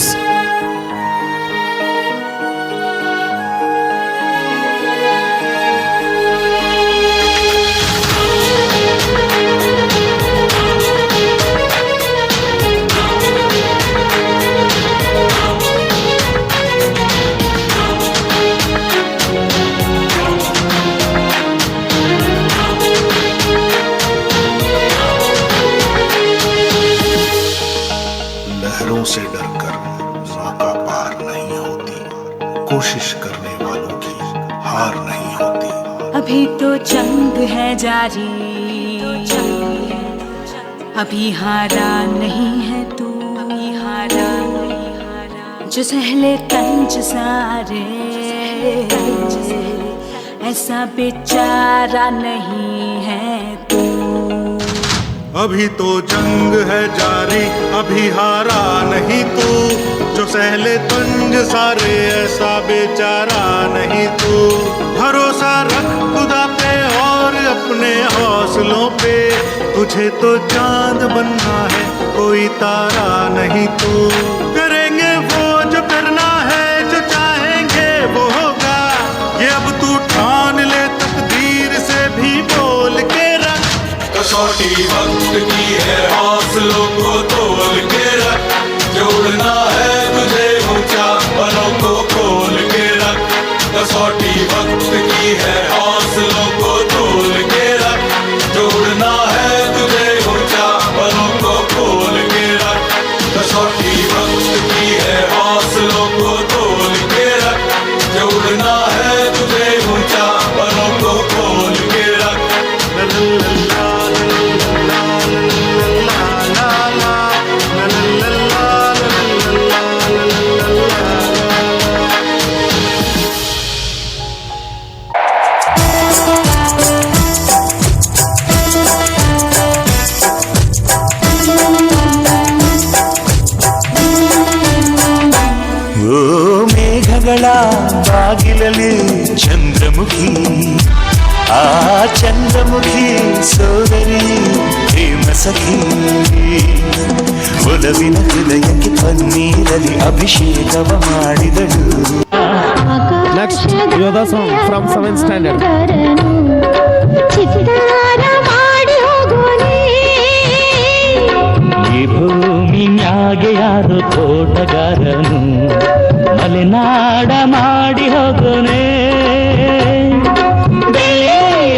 लहरों से डरकर नौका पार नहीं होती, कोशिश करने वालों की हार नहीं होती। अभी तो जंग है जारी, अभी हारा नहीं है तू, जो सहले तंज सारे, ऐसा बेचारा नहीं है तू। अभी तो जंग है जारी, अभी हारा नहीं तू, जो सहले तंज सारे, ऐसा बेचारा नहीं तू। भरोसा रख खुदा पे और अपने हौसलों पे, तुझे तो चांद बनना है, कोई तारा नहीं तू। करेंगे वो जो करना है, जो चाहेंगे वो होगा, ये अब तू ठान ले, तकदीर से भी बोल के रख। कसौटी वक्त की है, हौसलों को तोल के रख, जोड़ना है तुझे ऊंचा, पलों को खोल के रख। कसौटी वक्त की है, हौसलों को तोल के रख, जोड़ना है तुझे ऊंचा, पलों को खोल के रख। कसौटी वक्त की है, हौसलों को तोल के रख, जोड़ना है तुझे ऊंचा, पलों को खोल के रख। ಓ ಮೇಘಗಳ ಬಾಗಿಲಲ್ಲಿ ಚಂದ್ರಮುಖಿ, ಆ ಚಂದ್ರಮುಖಿ ಸೋದರಿ ಪ್ರೇಮ ಸಖಿ, ಒಲವಿನ ಹೃದಯಕ್ಕೆ ಪನ್ನೀರಲಿ ಅಭಿಷೇಕವ ಮಾಡಿದಳು. Next Yoda song from 7th standard. ಈ ಭೂಮಿ ಮ್ಯಾಗೆ ಯಾರು ತೋಟಗಾರನು, ಮಲೆನಾಡ ಮಾಡಿ ಹೋಗೋನೆ,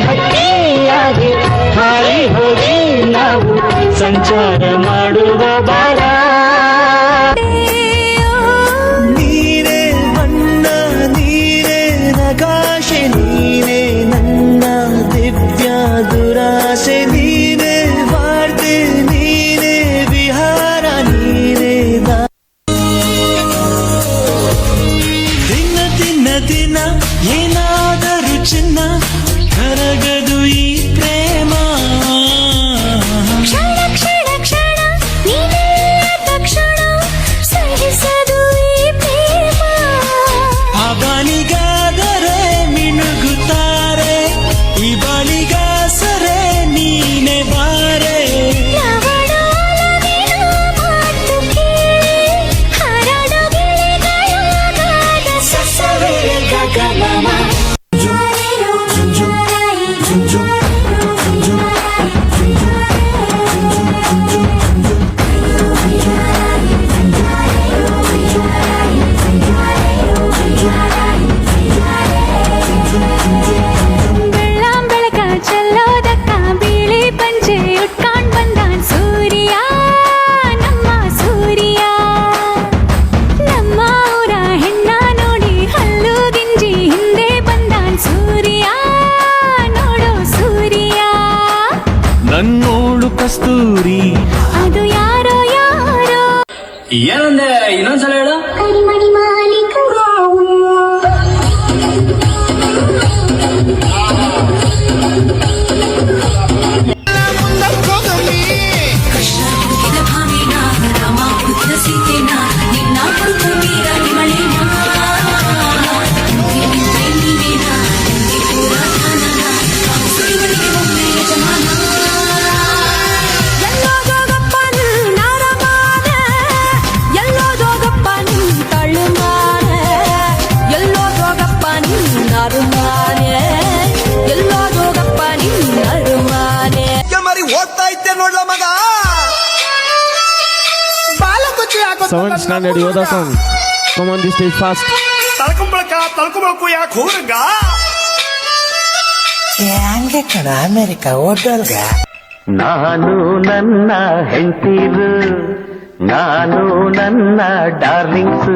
ಹಕ್ಕಿಯಾಗಿ ಹಾರಿ ಹೋಗಿ ನಾವು ಸಂಚಾರ ಮಾಡುವ ಬಾರ. ನೀನೇ ಬಣ್ಣ, ನೀನೇ ನಗಾಶೆ, ನೀನೇ ನನ್ನ ದಿವ್ಯ ದುರಾಸೆ, ನೀನೇ ವಾರ್ತೆ, ನೀನೇ ವಿಹಾರ, ನೀನೇ ದಿನ ದಿನ ದಿನ ಏನಾದರೂ ಚಿನ್ನ, ಕರಗದು ಈ ಪ್ರೇಮ. ಕ್ಷಣ ಕ್ಷಣ ಕ್ಷಣ ನೀನೇ ತಕ್ಷಣ ಸಹಿಸದು ಈ ಪ್ರೇಮ. ಆ ಬಾಲಿಗಾದರೆ ಮಿನುಗುತ್ತಾರೆ, ಈ ಬಾಲಿಗಾಸರೆ ನೀನೆ ಬಾರೆ. ಮಾತು ಕೇಳಿ ಹರಡು ಗಿಳಿಗಳಾಗಾದ ಸಸವೇ ಗಗನಮ. ಬೆಳ್ಳಾಂ ಬೆಳಕ ಚೆಲ್ಲೋದಕ್ಕ ಬಿಳಿ ಪಂಚೆ ಉಟ್ಕೊಂಡ್ ಬಂದಾನ್ ಸೂರ್ಯ, ನಮ್ಮ ಸೂರ್ಯ. ನಮ್ಮ ಊರ ಹೆಣ್ಣ ನೋಡಿ ಹಲ್ಲು ಗಿಂಜಿ ಹಿಂದೆ ಬಂದಾನ್ ಸೂರ್ಯ, ನೋಡು ಸೂರ್ಯ. ನನ್ನೋಳು ಕಸ್ತೂರಿ, ಅದು ಯಾರೋ ಯಾರೋ. ಏನಂದೆ ಇನ್ನೊಂದ್ಸಲ ಹೇಳು. ಕರಿಮಣಿ ಮಾಲೀಕ ಕೃಷ್ಣ ಹುಡುಕಿದ ಭಾಮಿನ, ರಾಮ ಹುಡುಕಿದ ಸೀತೆನ, ನಿನ್ನ ಹುಡುಕು ಮೀರ ನಿಮಳಿನ, ನೀನೇನ ಪುರಾತನನ, ಸುರಿವಳಿಗೆ ಒಮ್ಮೆ ಯಜಮಾನ. ಎಲ್ಲ 7th standard Yoda song. Come on the stage fast. ತಳ್ಕೊಬೇಕು ಯಾಕೆ ಹೂರ್ಗ ಹಂಗೆ ಕಣ ಅಮೆರಿಕ ಹೋಟೆಲ್ಗ ನಾನು ನನ್ನ ಹೆಂಡತಿರು, ನಾನು ನನ್ನ darlings,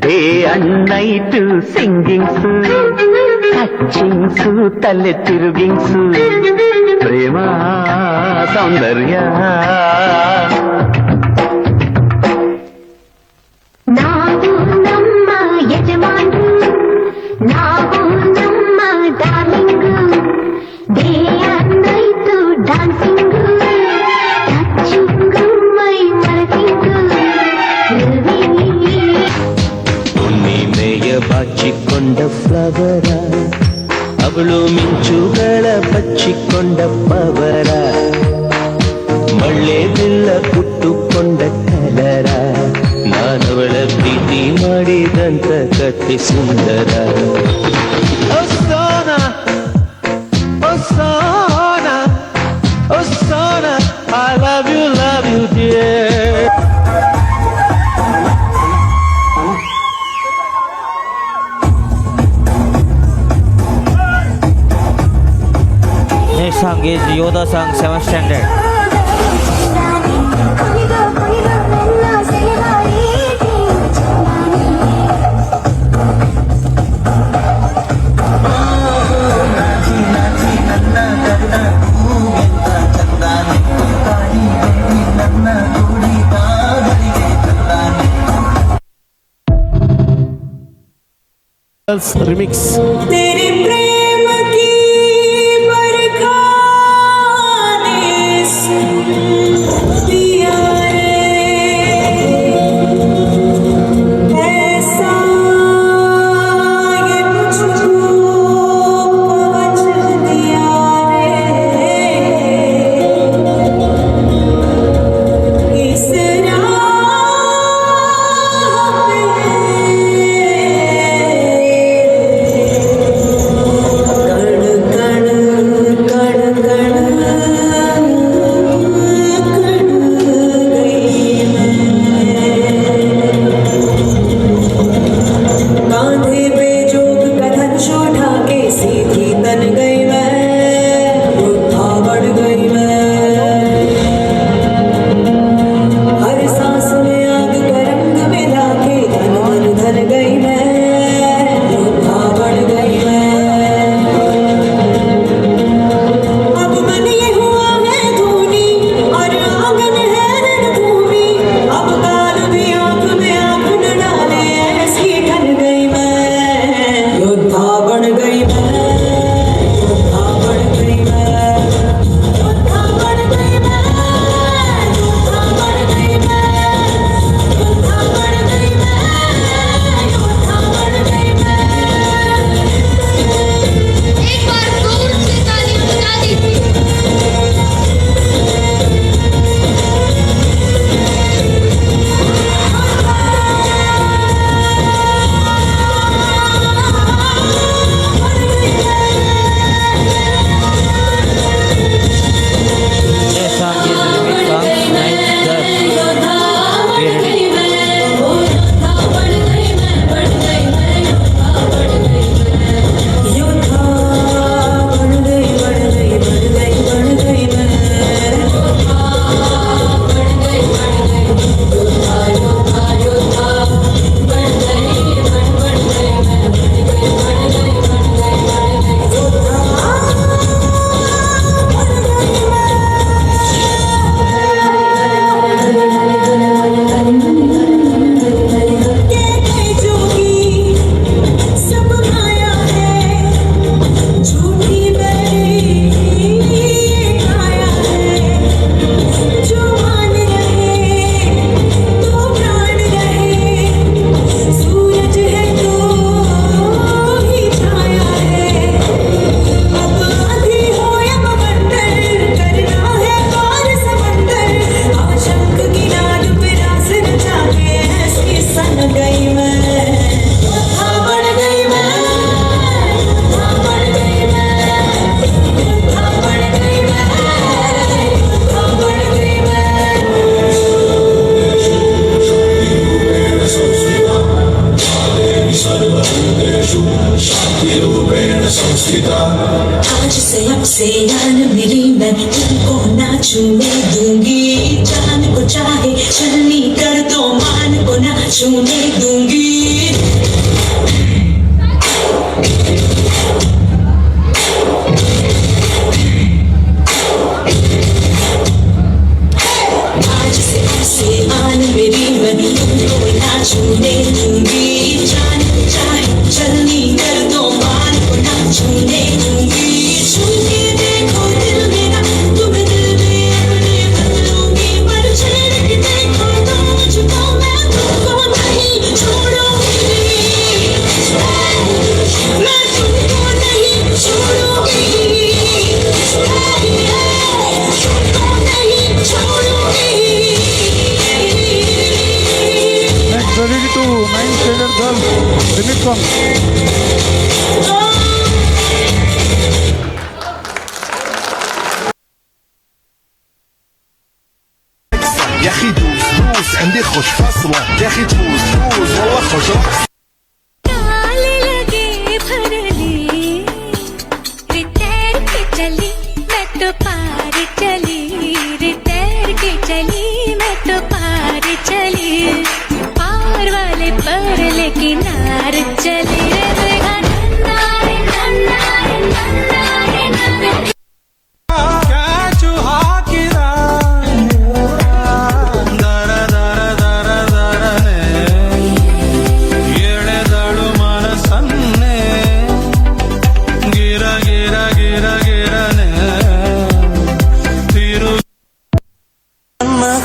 day and night singings, touchings, ತಲೆ ತಿರುಗಿಂಗ್ಸ್, ಪ್ರೇಮ ಸೌಂದರ್ಯ. ನಾವು ನಮ್ಮ ಯಜಮಾನ್ರು, ನಾವು ನಮ್ಮ darling, day and night dancing, touching, ಮೈ ಮರೆತಿಂಗ್, ಹುಣ್ಣಿಮೆಯ ಬಾಚಿಕೊಂಡ ಫ್ಲವರ, ಅವಳು ಮಿಂಚುಗಳ ಬಚ್ಚಿಕೊಂಡ ಪವರ, ಮಳ್ಳೆ ಬಿಲ್ಲ ಕುಟ್ಟುಕೊಂಡ ಕಲರ, ನಾನವಳ ಪ್ರೀತಿ ಮಾಡಿದಂತ ಕಥೆ ಸುಂದರ. Osana, Osana, Osana, I love you dear. Next song is Yoda song 7th standard. Remix. तेरे प्रेम की बरखाने से दिया रे, ऐसा ये मुझको कवच दिया रे, इस आज से अब से जान मेरी मैं तुमको ना छूने दूंगी जान को चाहे छलनी कर दो मान को ना छूने दूंगी आज से अब से जान मेरी मैं तुमको ना छूने दूंगी जान को चाहे छलनी कर दो मान को ना छूने दूंगी छू के देखो दिल मेरा तुम्हें दिल में अपने बदलूंगी पर छेड़ के देखो तो मुझको मैं तुमको नहीं छोड़ूंगी मैं तुमको नहीं छोड़ूंगी तुमको नहीं छोड़ूंगी Next, ready to 9th standard girl. Remix song. يا اخي دوس دوس عندي خوش فاصلة يا اخي دوس دوس والله خوش رقص ताले लगे भरली रे तैर के चली मैं तो पार चली रे तैर के चली मैं तो पार चली पार वाले पर लेकिन नार चली रे नन्ना रे नन्ना रे नन्ना रे नन्ना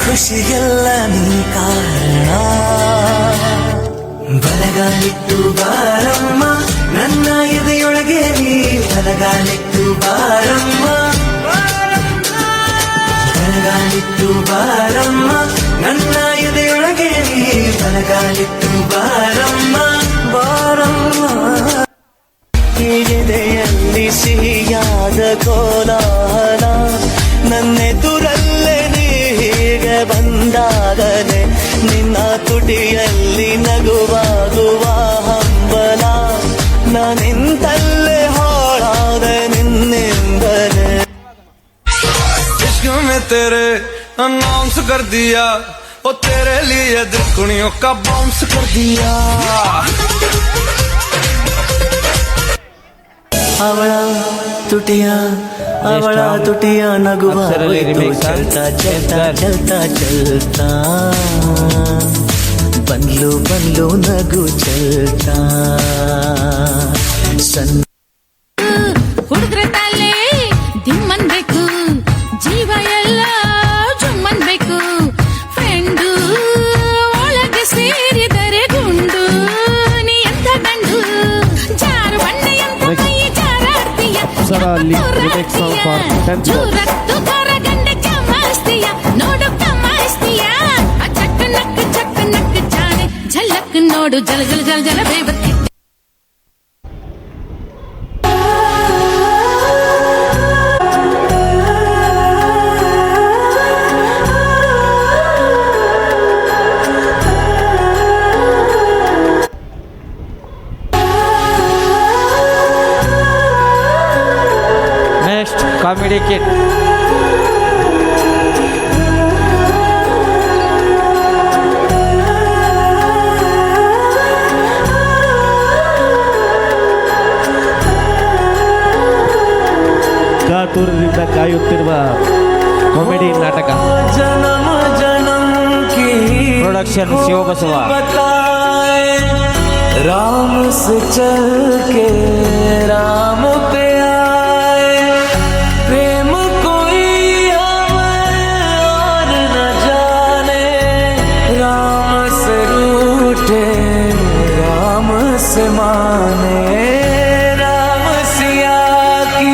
ಖುಷಿಗೆಲ್ಲ ನೀ ಕಾರಣ ಬಲಗಾಲಿಟ್ಟು ಬಾರಮ್ಮ ನನ್ನ ಎದೆಯೊಳಗೆ ನೀ ಬಲಗಾಲಿಟ್ಟು ಬಾರಮ್ಮ ಬಲಗಾಲಿಟ್ಟು ಬಾರಮ್ಮ ನನ್ನ ಎದೆಯೊಳಗೆ ನೀ ಬಲಗಾಲಿಟ್ಟು ಬಾರಮ್ಮ ಬಾರಮ್ಮ ಎದೆಯಲ್ಲಿ ಸಿಹಿಯಾದ ಕೋಲಾಹಲ ನನ್ನೆದುರಲ್ಲೇ ನೀ ಹೀಗೆ ಬಂದಾಗಲೇ ನಿನ್ನ ತುಟಿಯಲ್ಲಿ ನಗುವಾಗುವ ಹಂಬಲ ನಾನಿಂತಲ್ಲೇ ಹಾಳಾದೆ ನಿನ್ನಿಂದಲೇ इश्क में तेरे अनाउंस कर दिया ओ तेरे लिए दुनियों का बाउंस कर दिया ಅವಳ ತುಟಿಯ ನಗುವ ಚಲ್ತಾ ಚಲ್ತಾ ಚಲ್ತಾ ಚಲ್ತಾ ಬಂದ್ಲು ನಗು ಚಲ್ತಾ ಹುಡುಗ್ರ ತಲೆ ದಿಮ್ಮನ್ಬೇಕು ಜೀವ ಎಲ್ಲ ಜುಮ್ಮನ್ಬೇಕು ಫ್ರೆಂಡು ಒಳಗೆ ಸೇರಿದರೆ ಗುಂಡು ನೀ ಎಂತ ಗಂಡು ಜಾರು ಬಣ್ಣೆ ಎಂತ ಕೈ ಜಾರಾಡ್ತೀಯ ಜೂರತ್ತು ಕರಗಂಡೆ ಕಮಾಸ್ತೀಯ ನೋಡು ಕಮಾಸ್ತೀಯ ಚಕ್ಕ ನಕ್ಕ ಜಾನೆ ಝಲಕ್ ನೋಡು ಜಲ ಜಲ ಜಲ ಜಲ ಬೇಬತ್ತಿ Next, comedy kit. ಕಾತುರದಿಂದ ಕಾಯುತ್ತಿರುವ ಕಾಮಿಡಿ ನಾಟಕ. ಜನಮ ಜನಂ ಕಿ Production ಶಿವಬಸವ. राम से चल के राम पे आए प्रेम कोई हमें और न जाने राम से रूठे राम से माने राम सिया की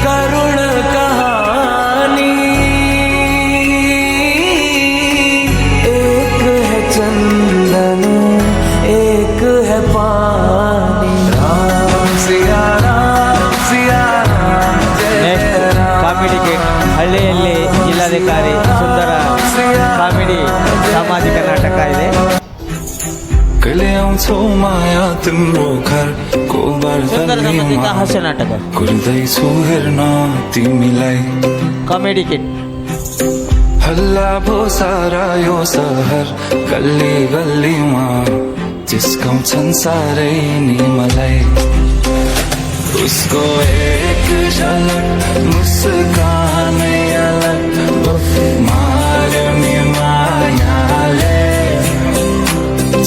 करुण कहानी एक है चंदन एक है पानी Ram Siya Next, comedy kit. ಹಳ್ಳಿಯಲ್ಲಿ ಜಿಲ್ಲಾಧಿಕಾರಿ ಸುಂದರ ಕಾಮಿಡಿ ಸಾಮಾಜಿಕ ನಾಟಕ ಇದೆ. ಕಳೆಯವ ल्याउँछौ माया तिम्रो घर को सुन्दर हास्य नाटक कुर्दैछु हेर्न तिमीलाई कमेडी किट हल्ला भो सारा यो सहर गल्ली गल्लीमा जिस्काउँछन् सारै नि मलाई उसको एक झलक मुस्कानै अलग मार्यो नि मायाले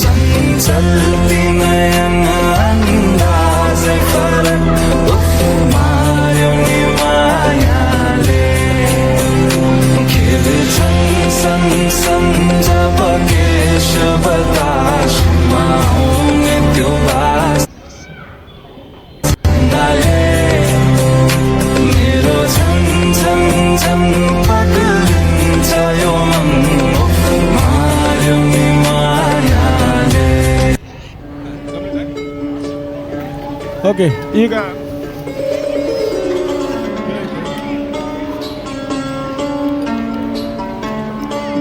चञ्चल नयन अन्दाज फरक मार्यो नि मायाले खेल्छन् सन जब केश बतासमा आउने त्यो बास मेरो झन् झन् झन् पग्लिन्छ यो मन मार्यो नि मायाले ಓಕೆ ಈಗ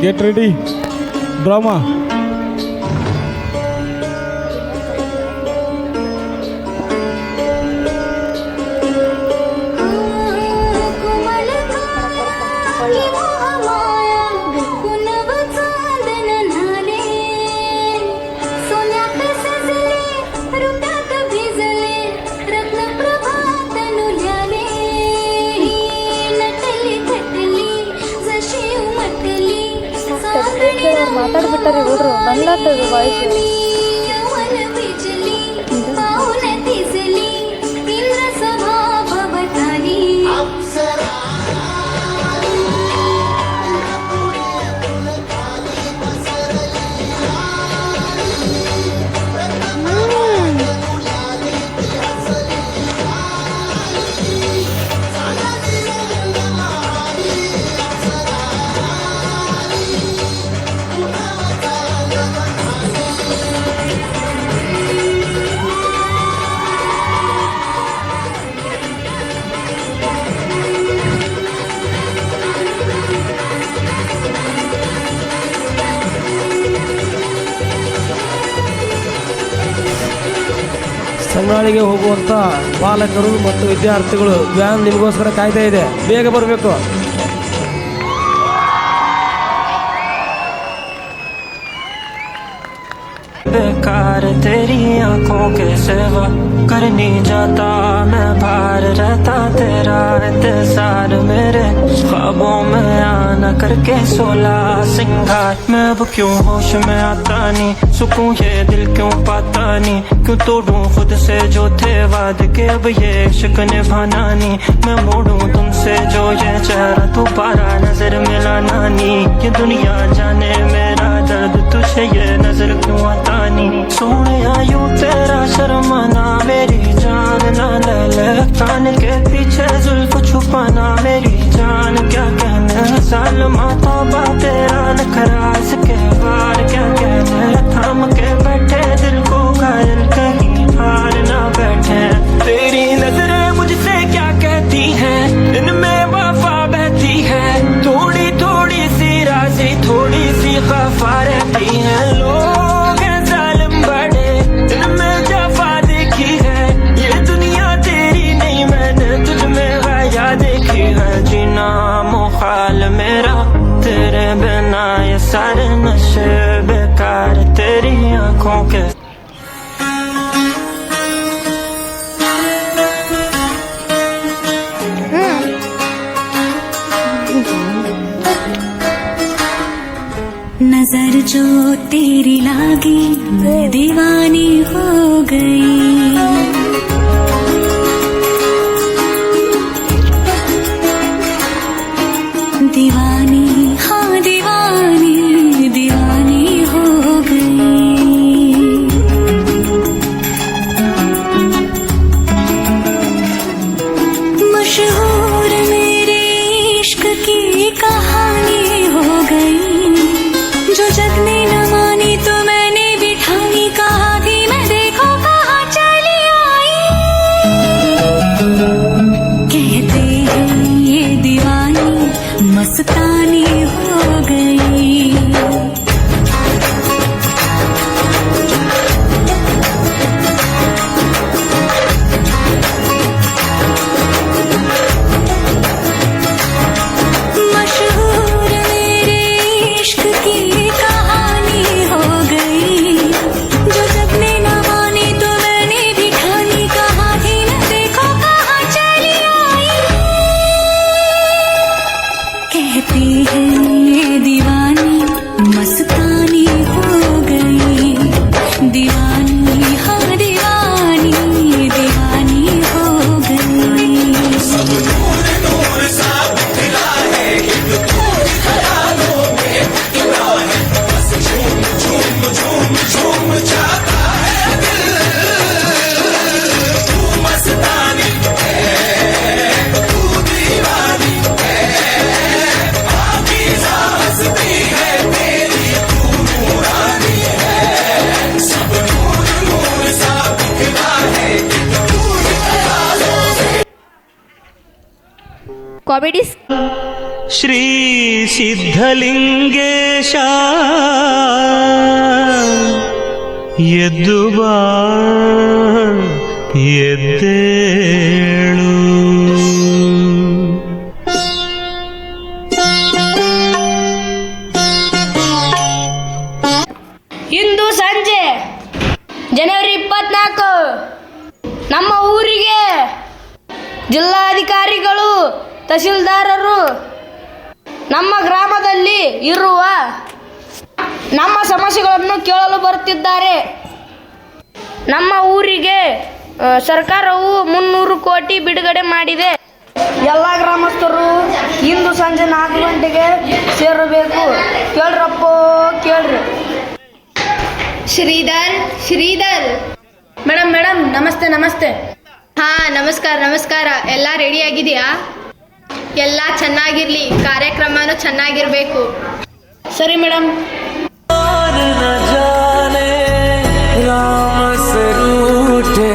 ಗೆಟ್ ರೆಡಿ ಡ್ರಾಮಾ ಮಾತಾಡ್ಬಿಟ್ಟಾರೆ ಹುಡ್ರು ಬಂದಾಗ್ತದೆ ವಾಯ್ಸ್ ಸಂಗಾಳಿಗೆ ಹೋಗುವಂಥ ಪಾಲಕರು ಮತ್ತು ವಿದ್ಯಾರ್ಥಿಗಳು ವ್ಯಾನ್ ನಿಮಗೋಸ್ಕರ ಕಾಯ್ತಾ ಇದೆ, ಬೇಗ ಬರಬೇಕು. बेकार तेरी आंखों के सेवा करनी जाता मैं बाहर रहता तेरा इंतजार मेरे ख्वाबों में आना करके सोला सिंगार मैं अब क्यों होश में आता नहीं सुकून ये दिल क्यों पाता नहीं क्यों तोड़ूं खुद से जो थे वाद के अब ये इश्क निभाना नहीं मैं मोड़ूं तुमसे जो ये चेहरा दोबारा नजर मिलाना नहीं ये दुनिया जाने मेरा दर्द तुझे ये नजर क्यों आता नहीं सोने यूं तेरा शर्माना मेरी जान ना ले ले कान के पीछे जुल्फ छुपाना मेरी जान क्या कहने साल माता बा तेरा नखरा इसके बार क्या कहने थाम के बैठे दिल को घायल कहीं हार ना बैठे तेरी नजरें मुझसे क्या कहती हैं इनमें वफा बहती है थोड़ी थोड़ी सी राजी थोड़ी सी खफा रहती है लोग हैं जालिम बड़े इनमें जफा देखी है ये दुनिया तेरी नहीं मैंने तुझ में गाया देखी है जीना मुखाल मेरा तेरे बिना ये सारे नशे बेकार तेरी आंखों के नजर जो तेरी लागी मैं दीवानी हो गई दीवानी हाँ दीवानी दीवानी हो गई मशहूर मेरे इश्क की कहानी हो गई जो जग ने न मानी तो मैंने भी ठानी कहा थी मैं देखो कहाँ कॉमेडी ಶ್ರೀ ಸಿದ್ಧಲಿಂಗೇಶ ಎದ್ದು ಬಾ ಎದ್ದೇಳು. ಇಂದು ಸಂಜೆ ಜನವರಿ 24 ನಮ್ಮ ಊರಿಗೆ ಜಿಲ್ಲಾಧಿಕಾರಿಗಳು, ತಹಶೀಲ್ದಾರರು ನಮ್ಮ ಗ್ರಾಮದಲ್ಲಿ ಇರುವ ನಮ್ಮ ಸಮಸ್ಯೆಗಳನ್ನು ಕೇಳಲು ಬರುತ್ತಿದ್ದಾರೆ. ನಮ್ಮ ಊರಿಗೆ ಸರ್ಕಾರವು 300 ಕೋಟಿ ಬಿಡುಗಡೆ ಮಾಡಿದೆ. ಎಲ್ಲ ಗ್ರಾಮಸ್ಥರು ಇಂದು ಸಂಜೆ 4 ಗಂಟೆಗೆ ಸೇರಬೇಕು. ಕೇಳ್ರಪ್ಪ ಕೇಳ್ರಿ. ಶ್ರೀಧರ್ ಮೇಡಮ್ ನಮಸ್ತೆ. ಹಾ ನಮಸ್ಕಾರ. ಎಲ್ಲ ರೆಡಿ ಆಗಿದೆಯಾ? ಎಲ್ಲ ಚೆನ್ನಾಗಿರ್ಲಿ, ಕಾರ್ಯಕ್ರಮನೂ ಚೆನ್ನಾಗಿರ್ಬೇಕು. ಸರಿ ಮೇಡಮ್. राम से रूठे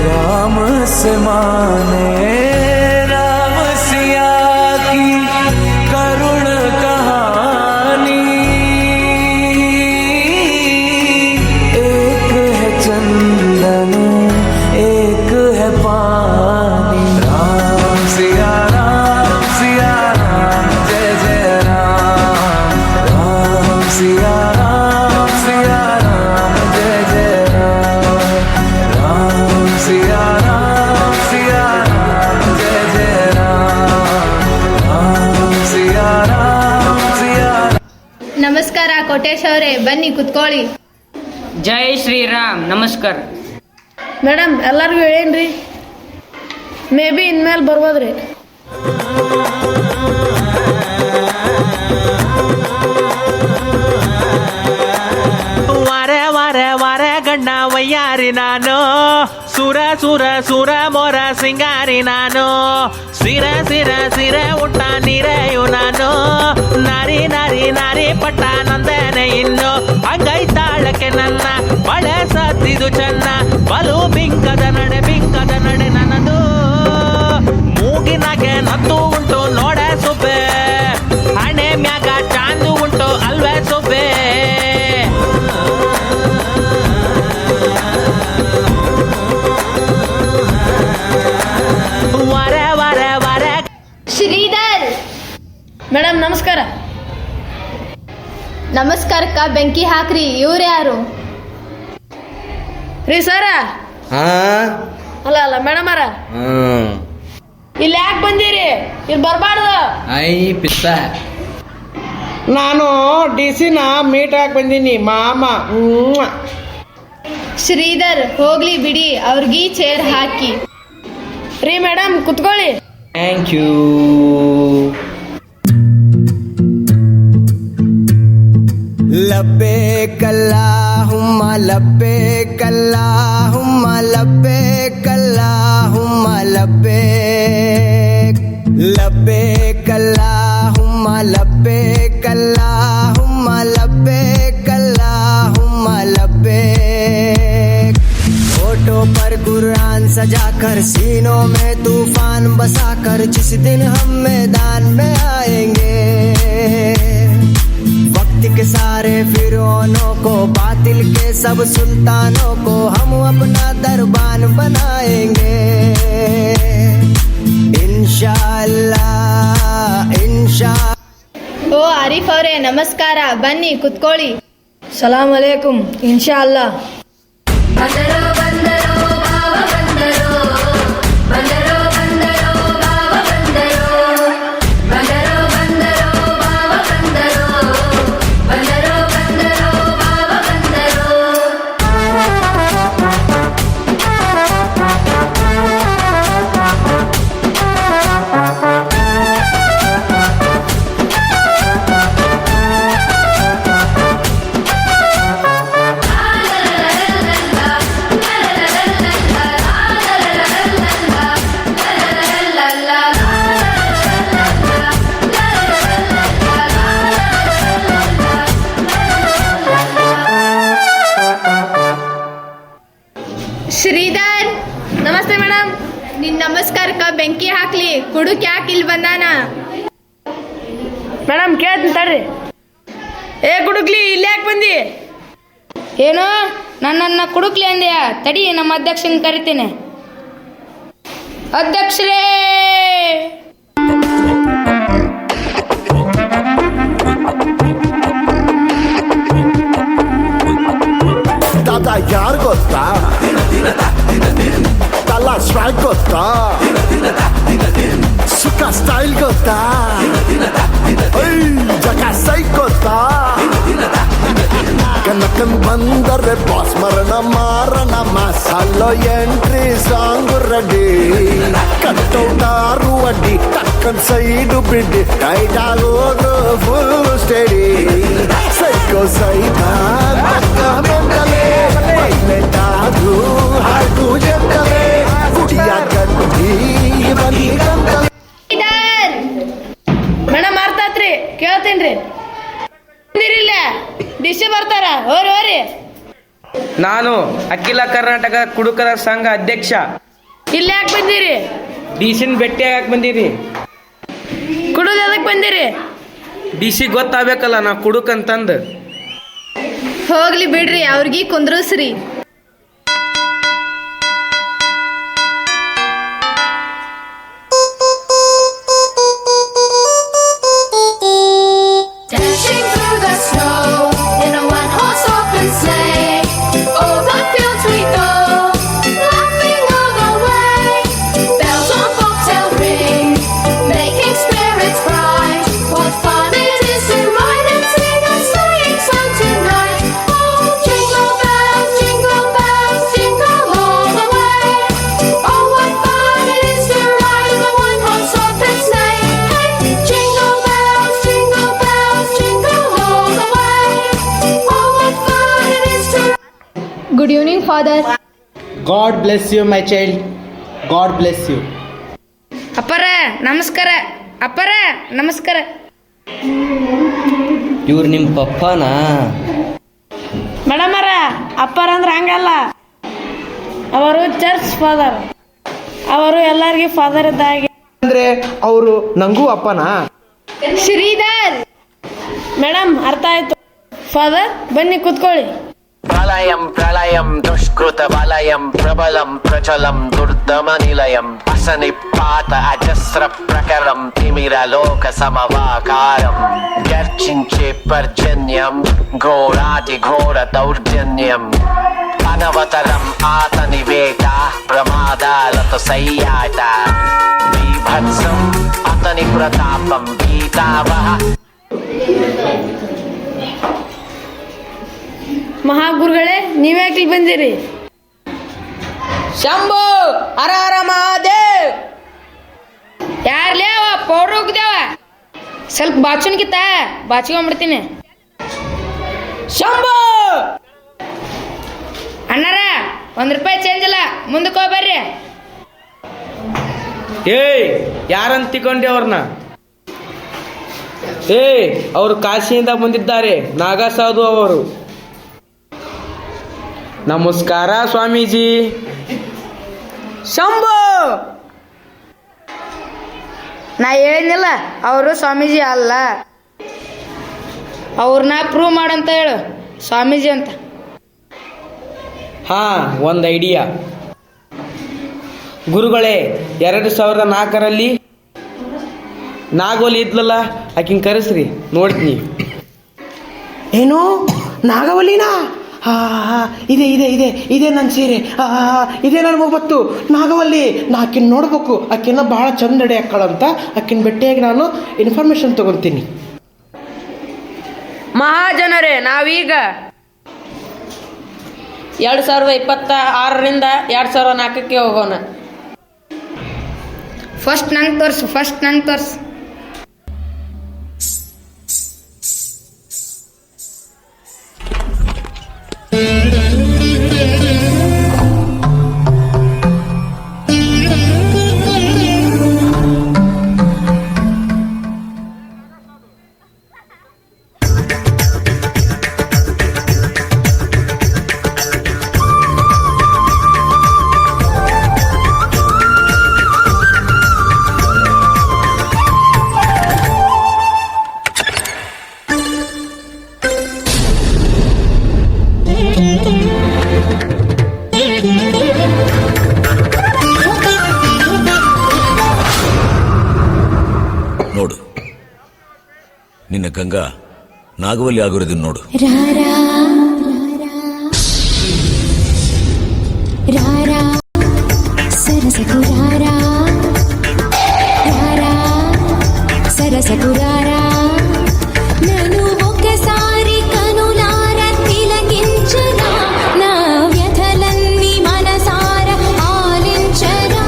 राम से माने, राम सिया की करुण कहानी. एक है चंदन एक है पानी. राम सिया राम जय जय राम. राम सिया राम जय जय राम. राम सिया राम जय जय राम. राम सिया राम. ನಮಸ್ಕಾರ ಕೋಟೇಶ್ ಅವರೇ, ಬನ್ನಿ ಕುತ್ಕೊಳ್ಳಿ. ಜೈ ಶ್ರೀರಾಮ್. ನಮಸ್ಕಾರ ಮೇಡಮ್. ಎಲ್ಲರಿಗೂ ಹೇಳೇನ್ರಿ, ಮೇ ಬಿ ಇನ್ಮೇಲೆ ಬರ್ಬೋದ್ರಿ. ವಾರೆ ಗಣ್ಣ ವಯ್ಯಾರಿ ನಾನು, ಸುರ ಮೋರ ಸಿಂಗಾರಿ ನಾನು, ಸಿರ ಉಟ್ಟ ನೀರೆಯು ನಾನು, ನಾರಿ ಪಟ್ಟ ನಂದನೆ ಇನ್ನು, ಅಂಗೈತಾಳಕ್ಕೆ ನನ್ನ ಬಳಸತ್ತಿದು ಚೆನ್ನ, ಬಲು ಬಿಂಕದ ನಡೆ ನನ್ನದು, ಮೂಗಿನಾಗೆ ನತ್ತು ಉಂಟು ನೋಡ ಸುಬ್ಬೆ, ಹಣೆ ಮ್ಯಾಗ ಚಾಂದು ಉಂಟು ಅಲ್ವೇ ಸುಬ್ಬೆ. ಶ್ರೀಧರ್ ಮೇಡಮ್ ನಮಸ್ಕಾರ. ನಮಸ್ಕಾರಕ್ಕ ಬೆಂಕಿ ಹಾಕ್ರಿ. ಇವ್ರು ಯಾರು? ರೀ ಸರ. ಅಲ್ಲ ಮೇಡಮ್ ಅರ, ಇಲ್ಲಿ ಯಾಕೆ ಬಂದಿರಿ? ಇಲ್ಲಿ ಬರಬಾರ್ದು. ನಾನು DC ಮೀಟ್ ಹಾಕಿ ಬಂದೀನಿ ಮಾಮ. ಶ್ರೀಧರ್ ಹೋಗ್ಲಿ ಬಿಡಿ, ಅವ್ರಿಗೆ ಚೇರ್ ಹಾಕಿ. ರೀ ಮೇಡಮ್ ಕುತ್ಕೊಳ್ಳಿ. Thank you. ಲಬ್ಬೆ ಕಲ್ಲಾ ಹುಮ್ಮ ಲಬ್ಬೆ ಕಲ್ಲಾ ಹುಮ್ಮ ಲಬ್ಬೆ ಕಲ್ಲಾ ಹುಮ್ಮ ಲಬ್ಬೆ ಕಲ್ಲಾ ಹುಮ್ಮ ಲಬ್ಬೆ ಕಲ್ಲಾ ಹುಮ್ಮ ಲಬ್ಬೆ ಕಲ್ಲಾ ಹುಮ್ಮ ಲಬ್ಬೆ. होठों पर कुरान सजाकर सीनों में तूफान बसाकर जिस दिन हम मैदान में आएंगे, वक्त के सारे फिरौनों को बातिल के सब सुल्तानों को हम अपना दरबान बनाएंगे. इंशाअल्लाह. ಓ ಆರಿಫ್ ಅವರೇ ನಮಸ್ಕಾರ, ಬನ್ನಿ ಕುತ್ಕೊಳ್ಳಿ. ಸಲಾಂ ಅಲೈಕುಂ. ಇನ್ಶಾ ಅಲ್ಲಾ. ಶ್ರೀಧರ್ ನಮಸ್ತೆ ಮೇಡಮ್. ನಿನ್ ನಮಸ್ಕಾರಕ್ಕ ಬೆಂಕಿ ಹಾಕ್ಲಿ ಕುಡುಕ್ ಯಾಕೆ ಇಲ್ಲಿ ಬಂದಾನ? ಮೇಡಮ್ ಕೇಳ್ತೀನಿ ತಡ್ರಿ. ಏ ಕುಡುಕ್ಲಿ ಇಲ್ಲಿ ಯಾಕೆ ಬಂದಿ? ಏನು ನನ್ನನ್ನ ಕುಡುಕ್ಲಿ ಅಂದ್ಯಾ? ತಡಿ ನಮ್ಮ ಅಧ್ಯಕ್ಷನ್ ಕರಿತೇನೆ. ಅಧ್ಯಕ್ಷರೇ, ತಾತ ಯಾರು ಗೊತ್ತಾ? ತಲ ಸ್ಟ್ರೈಕ್ ಗೊತ್ತಾ? ಸುಖ ಸ್ಟೈಲ್ ಗೊತ್ತಾ? ಜಗ ಸೈಕ್ ಗೊತ್ತಾ? ಕನಕನ್ ಬಂದರೆ ಬಾಸ್ ಮರಣ ಮಾರಣ ಮಸಾಲೋ ಎಂಟ್ರಿ ಸಾಂಗ್ ರೆಡಿ. ಕಟ್ಟೌಟಾರು ಅಡ್ಡಿ ಟಕ್ಕನ್ ಸೈಡು ಬಿಡಿ ಟೈಟ್ ಆಗೋದು ಫುಲ್ ಸ್ಟಡಿ. ಸೈಕೋ ಸೈಕಾ ಮೆಂಟಲೇ ವೈಲೆಂಟ್ ಆದ್ರೂ ಹಾಡು ಜಂಟಲೇ ಕುಡಿಯ ಕಟ್ಟಿ ಬನ್ನಿ ಗಂಟಲೇ. ಮೇಡಮ್ ಅರ್ಥಾತ್ರಿ, ಕೇಳ್ತೇನ್ರಿ. ಡಿಸಿ ಬರ್ತಾರ, ಹೋರಿ. ನಾನು ಅಖಿಲ ಕರ್ನಾಟಕ ಕುಡುಕರ ಸಂಘ ಅಧ್ಯಕ್ಷ. ಇಲ್ಲಿ ಯಾಕೆ ಬಂದಿರಿ? ಡಿಸಿನ ಭೇಟಿ ಆಗಕ್ಕೆ ಬಂದಿರಿ. ಕುಡುದು ಅದಕ್ಕೆ ಬಂದಿರಿ? ಡಿಸಿ ಗೊತ್ತಾಗಬೇಕಲ್ಲ ನಾ ಕುಡುಕಂತಂದು. ಹೋಗ್ಲಿ ಬಿಡ್ರಿ, ಅವ್ರಿಗೆ ಕುಂದ್ರಸ್ರಿ. Dashing through the snow in a one-horse open sleigh. Over fields we go, laughing all the way. Bells on bobtail ring, making spirits bright. What fun it is to ride and sing a sleighing song tonight. Oh, jingle bells, jingle all the way. Oh, what fun it is to ride in a one-horse open sleigh. Hey, jingle bells, jingle all the way. Oh, what fun it is to. Good evening, Father. God bless you, my child. God bless you. ಅಪ್ಪರ ನಮಸ್ಕಾರ. ಅಪ್ಪರ ನಮಸ್ಕಾರ. ಇವ್ರು ನಿಮ್ಮ ಪಪ್ಪನಾ? ಮೇಡಮರ, ಅಪ್ಪರ ಅಂದ್ರೆ ಹಂಗಲ್ಲ. ಅವರು ಚರ್ಚ್ ಫಾದರ್. ಅವರು ಎಲ್ಲರಿಗೂ ಫಾದರ್ ಇದ್ದಾಗೆ. ಅಂದ್ರೆ ಅವರು ನಂಗೂ ಅಪ್ಪನಾ? ಶ್ರೀಧರ್. ಮೇಡಮ್ ಅರ್ಥ ಆಯ್ತು. ಫಾದರ್ ಬನ್ನಿ ಕೂತ್ಕೊಳ್ಳಿ. ಪ್ರಳಯಂ ಪ್ರಳಯಂ ದುಷ್ಕೃತ ವಲಯಂ ಪ್ರಬಲಂ ಪ್ರಚಲಂ ದುರ್ದಮ ನಿಲಯಂ ಅಸನಿಪಾತ ಅಜಸ್ರ ಪ್ರಕರಂ ತಿಮಿರ ಲೋಕ ಸಮವಾಕಾರಂ ಗರ್ಜಿಂಚೆ ಪರ್ಜನ್ಯಂ ಘೋರಾತಿ ಘೋರ ದೌರ್ಜನ್ಯಂ ಅನವತರಂ ಆತ ನಿವೇದ ಪ್ರಮಾದಾಲತ ಸಯ್ಯಾಟ ಬೀಭತ್ಸಂ ಅತನಿ ಪ್ರತಾಪಂ ಭೀತಾವಹ. ಮಹಾಗುರುಗಳೇ, ನೀವ್ಯಾಕೆ ಇಲ್ಲಿ ಬಂದಿರಿ? ಶಂಭು ಹರ ಹರ ಮಹಾದೇವ್. ಯಾರ್ಲೇ ಅವ ಪೌಡ್ರ್ ಹೋಗ್ದೇವ? ಸ್ವಲ್ಪ ಬಾಚುನ್ಕಿತ್ತ ಬಾಚಿಕೊಂಡ್ಬಿಡ್ತೀನಿ. ಶಂಭು ಅಣ್ಣಾರ, ₹1 ಚೇಂಜ್ ಇಲ್ಲ, ಮುಂದಕ್ಕೆ ಹೋಗಿ ಬರ್ರಿ. ಏಯ್, ಯಾರಂತ ತಿಕೊಂಡೆ ಅವ್ರನ್ನ? ಏಯ್, ಅವರು ಕಾಶಿಯಿಂದ ಬಂದಿದ್ದಾರೆ, ನಾಗಸಾಧು ಅವರು. ನಮಸ್ಕಾರ ಸ್ವಾಮೀಜಿ. ಶಂಭು, ನಾ ಹೇಳಿದ್ನಿಲ್ಲ ಅವರು ಸ್ವಾಮೀಜಿ ಅಲ್ಲ. ಅವ್ರನ್ನ ಪ್ರೂವ್ ಮಾಡಂತ ಹೇಳು ಸ್ವಾಮೀಜಿ ಅಂತ. ಹಾ, ಒಂದು ಐಡಿಯಾ. ಗುರುಗಳೇ, 2004ರಲ್ಲಿ ನಾಗೋಲಿ ಇದ್ಲಲ್ಲ, ಆಕಿನ ಕರೆಸ್ರಿ, ನೋಡ್ತೀನಿ. ಏನು ನಾಗವಲ್ಲಿನಾ? ಹಾ ಹಾ, ಇದೆ ಇದೆ ಇದೆ ಇದೆ ನನ್ನ ಸೀರೆ, ಇದೇ ನನ್ನ ಮೊಬತ್ತು ನಾಗವಲ್ಲಿ. ನಾ ಆಕಿನ ನೋಡ್ಬೇಕು, ಆಕಿನ ಭಾಳ ಚಂದ ನಡೆ ಹಾಕಳಂತ. ಆಕಿನ ಭೇಟಿಯಾಗಿ ನಾನು ಇನ್ಫಾರ್ಮೇಶನ್ ತಗೊತೀನಿ. ಮಹಾಜನರೇ, ನಾವೀಗ 2026ರಿಂದ 2004ಕ್ಕೆ ಹೋಗೋಣ. ಫಸ್ಟ್ ನಂಗೆ ತೋರ್ಸು. ನಿನ್ನ ಗಂಗಾ ನಾಗವಲ್ಲಿ ಆಗಿರೋದನ್ನ ನೋಡು. సరసకురారా నన్ను ఒక్కసారి కనులార తిలకించరా నా వ్యథలన్నీ మనసార ఆలించరా